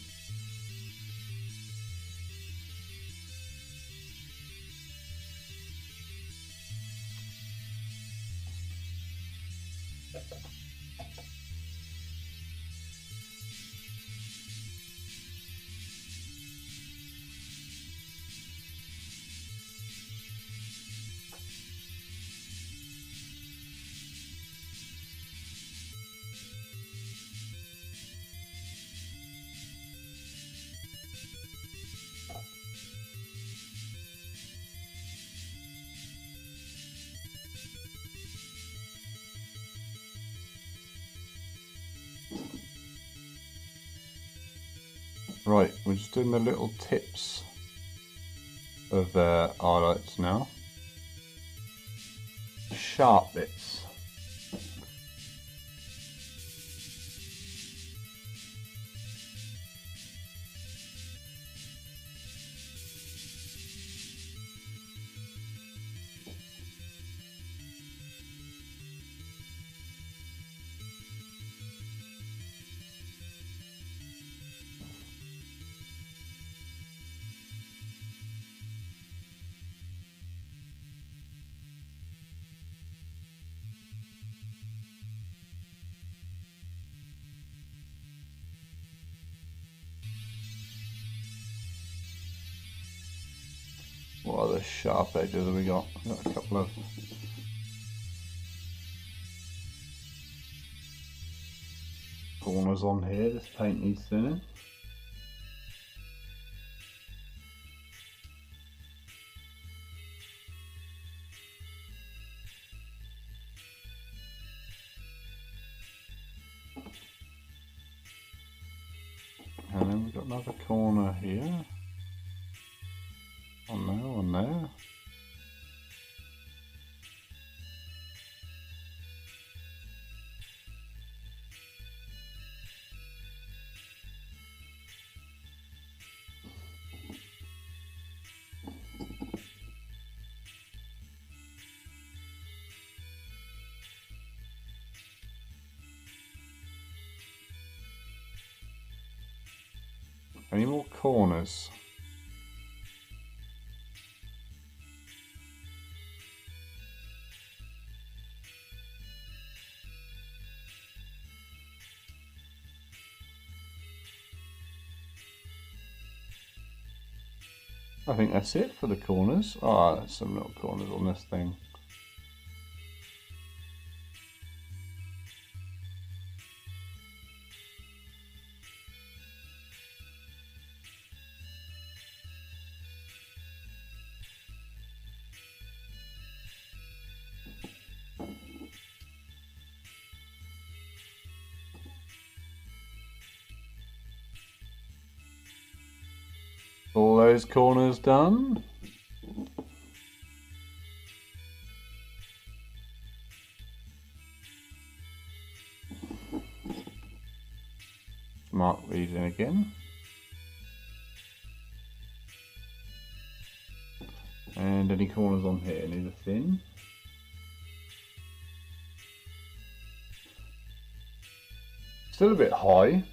Right, we're just doing the little tips of highlights now. Sharp bits. What other sharp edges have we got? We've got a couple of corners on here. This paint needs thinning. And then we've got another corner here. On there. Any more corners? I think that's it for the corners. Oh, there's some little corners on this thing. All those corners done. Mark these in again. And any corners on here need a thin. Still a bit high.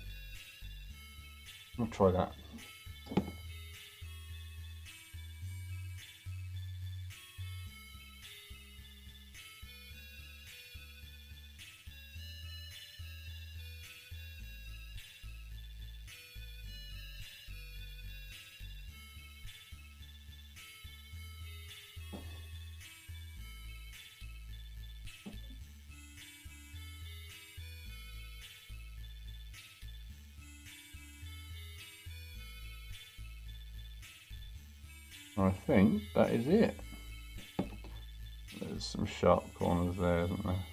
I'll try that. I think that is it. There's some sharp corners there, isn't there?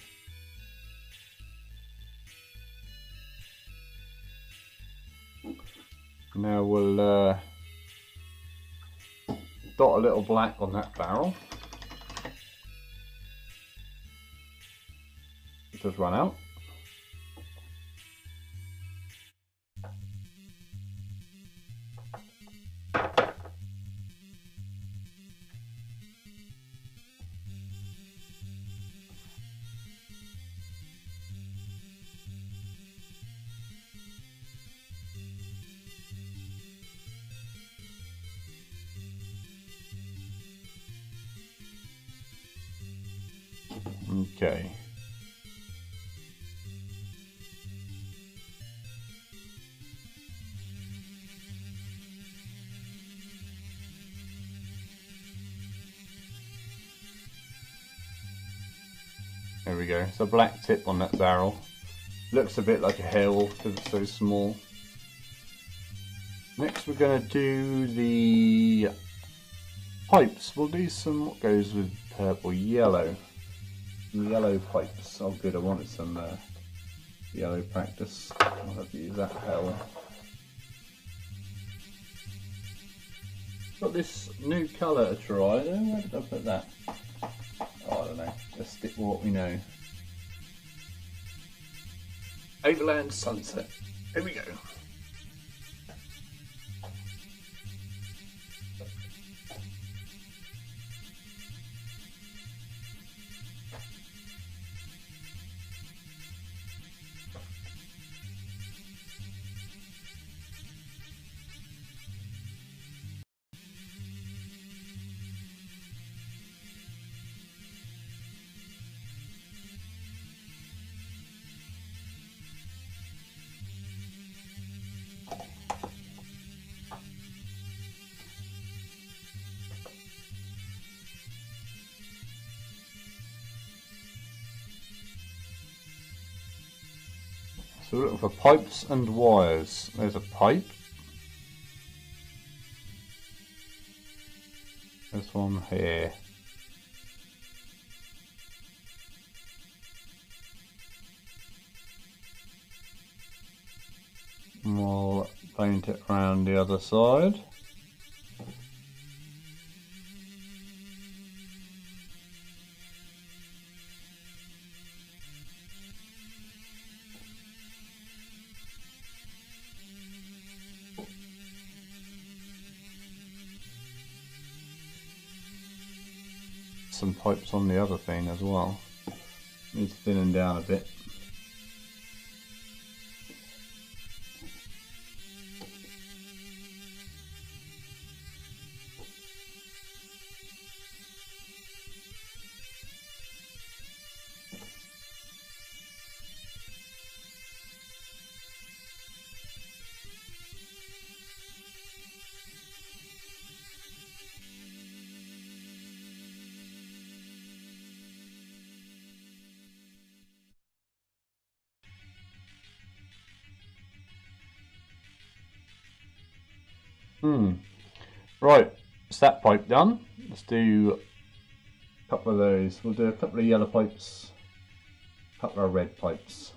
Now we'll dot a little black on that barrel. It does run out. Okay. There we go. It's a black tip on that barrel. Looks a bit like a hill because it's so small. Next we're going to do the pipes. We'll do some what goes with purple, yellow. Some yellow pipes. Oh good, I wanted some yellow practice. I'll have to use that hell. Got this new colour to try though. Where did I put that? Oh, I don't know. Let's stick with what we know. Overland Sunset. Here we go. So we're looking for pipes and wires. There's a pipe. This one here. And we'll paint it around the other side. Some pipes on the other thing as well. Needs thinning down a bit. Right, it's that pipe done. Let's do a couple of those. We'll do a couple of yellow pipes, a couple of red pipes.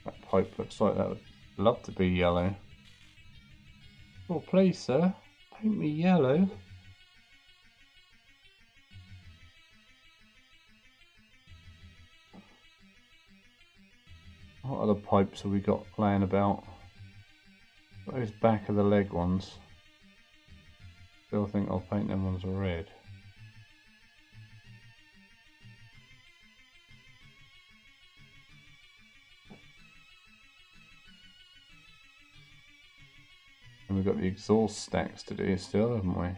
That pipe looks like that would love to be yellow. Oh, please, sir, paint me yellow. What other pipes have we got laying about? Those back of the leg ones. Still think I'll paint them ones red. And we've got the exhaust stacks to do still, haven't we?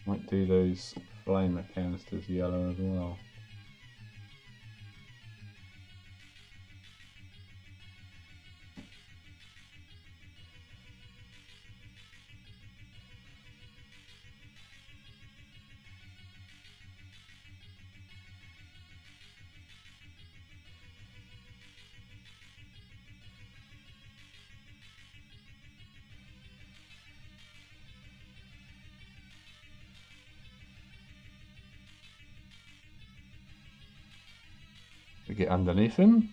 Might do those flamer canisters yellow as well. We get underneath him.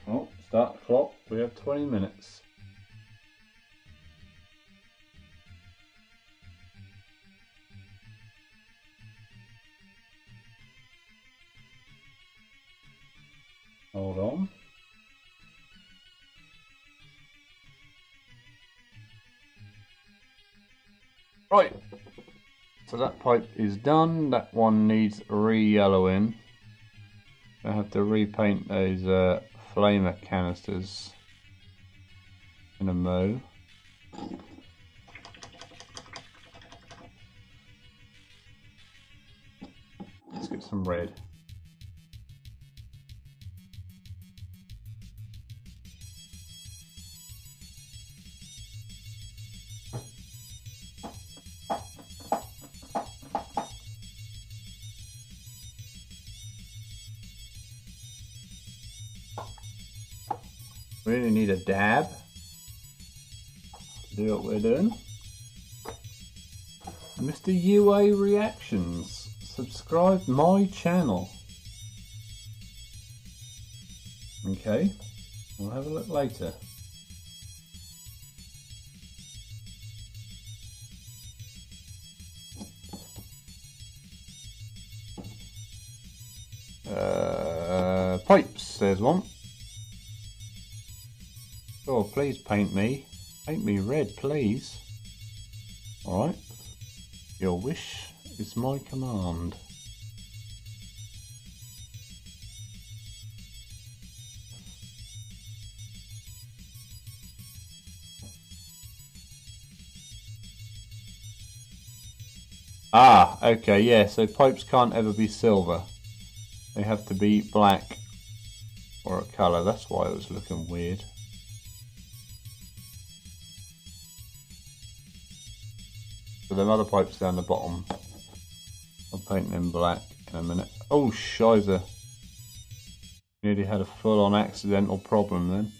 Oh, start the clock. We have 20 minutes. Hold on. Right, so that pipe is done. That one needs re-yellowing. I have to repaint those flamer canisters in a mo. Let's get some red. We only need a dab to do what we're doing. Mr. UA Reactions, subscribe my channel. Okay, we'll have a look later. Pipes, there's one. Oh, please paint me. Paint me red, please. Alright. Your wish is my command. Ah, okay, yeah, so pipes can't ever be silver. They have to be black or a colour. That's why it was looking weird. So them other pipes down the bottom, I'll paint them black in a minute. Oh, shizer. Nearly had a full-on accidental problem then.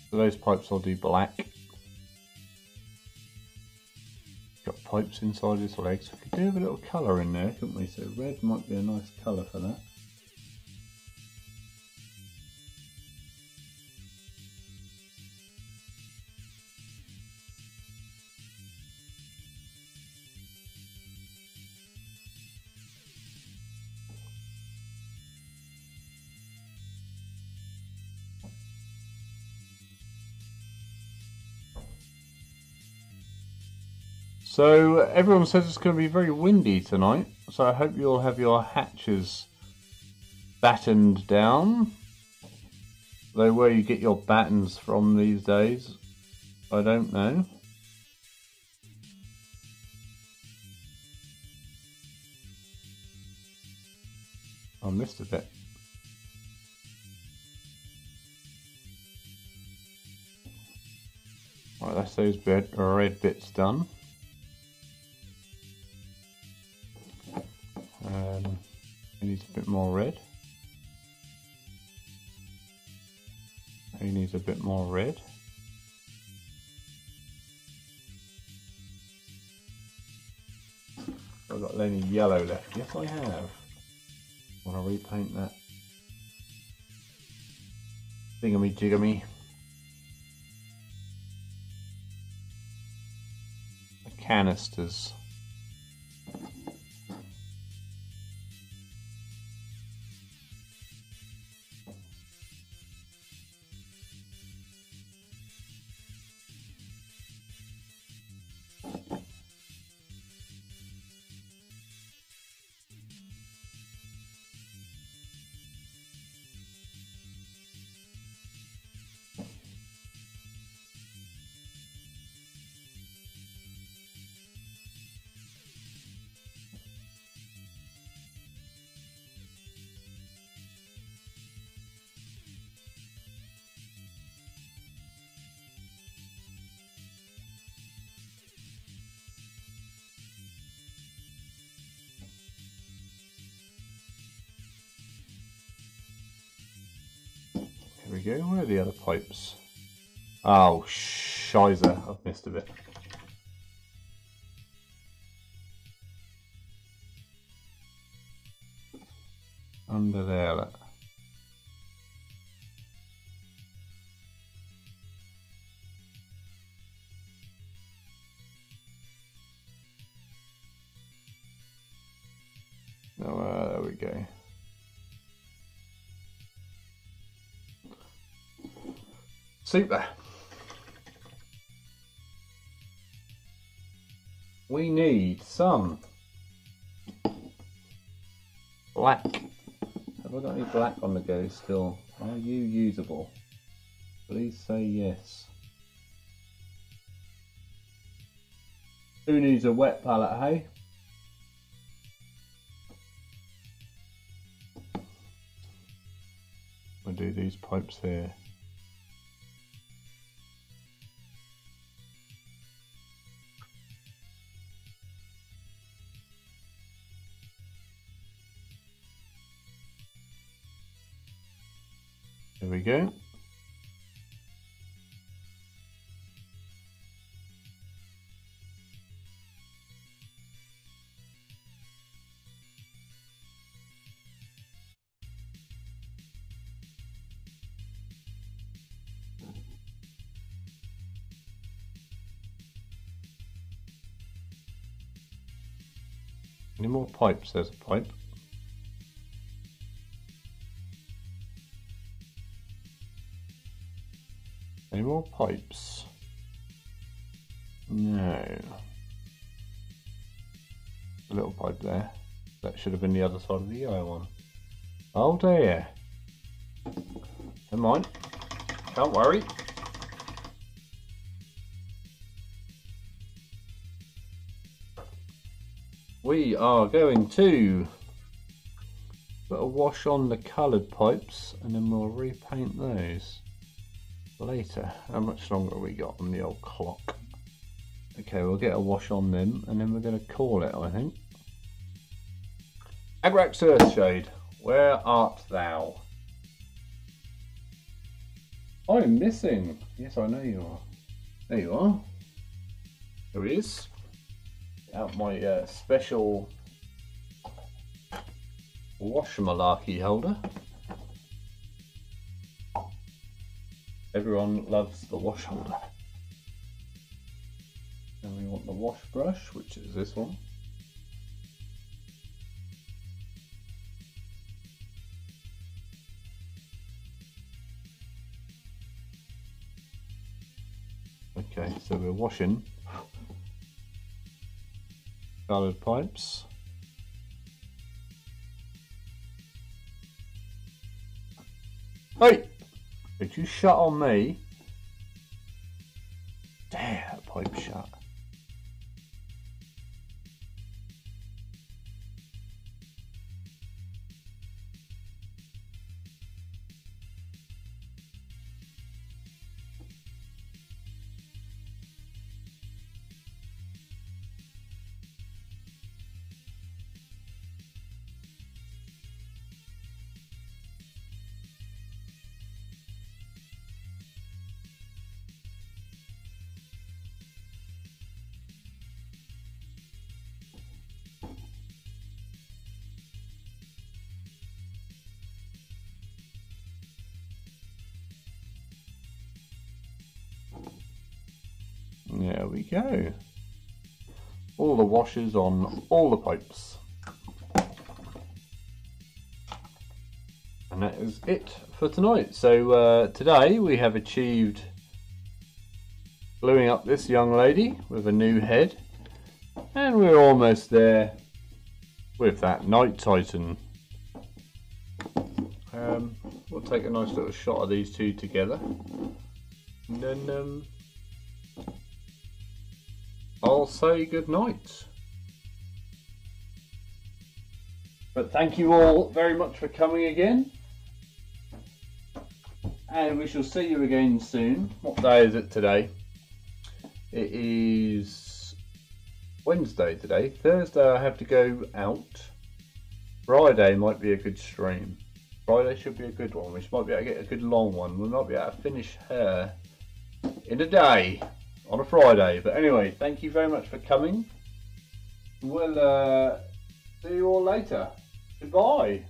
So those pipes I'll do black. Got pipes inside his legs. We could do with a little colour in there, couldn't we? So red might be a nice colour for that. So everyone says it's going to be very windy tonight, so I hope you'll have your hatches battened down. Though where you get your battens from these days, I don't know. I missed a bit. Right, that's those red bits done. He needs a bit more red. He needs a bit more red. I've got any yellow left. Yes, I have. Want to repaint that thingammy jigamy. The canisters. Here we go, where are the other pipes? Oh, shizer, I've missed a bit. Under there, look. Oh, there we go. Super. We need some black. Have I got any black on the go still? Are you usable? Please say yes. Who needs a wet palette, hey? We'll do these pipes here. There we go. Any more pipes? There's a pipe. Any more pipes? No. A little pipe there. That should have been the other side of the yellow one. Oh dear. Never mind. Don't worry. We are going to put a wash on the coloured pipes and then we'll repaint those later. How much longer have we got on the old clock? Okay, we'll get a wash on them and then we're going to call it, I think. Agrax Earthshade, where art thou? I'm missing. Yes, I know you are. There you are. There he is. Out my special wash malarkey holder. Everyone loves the wash holder. And we want the wash brush, which is this one. Okay, so we're washing coloured pipes. Hey! Did you shut on me? Damn, that pipe shut. There we go. All the washers on all the pipes. And that is it for tonight. So today we have achieved gluing up this young lady with a new head. And we're almost there with that Night Titan. We'll take a nice little shot of these two together. And then I'll say good night. But thank you all very much for coming again. And we shall see you again soon. What day is it today? It is Wednesday today. Thursday I have to go out. Friday might be a good stream. Friday should be a good one. We might be able to get a good long one. We might be able to finish her in a day. On a Friday. But anyway, thank you very much for coming. We'll see you all later. Goodbye.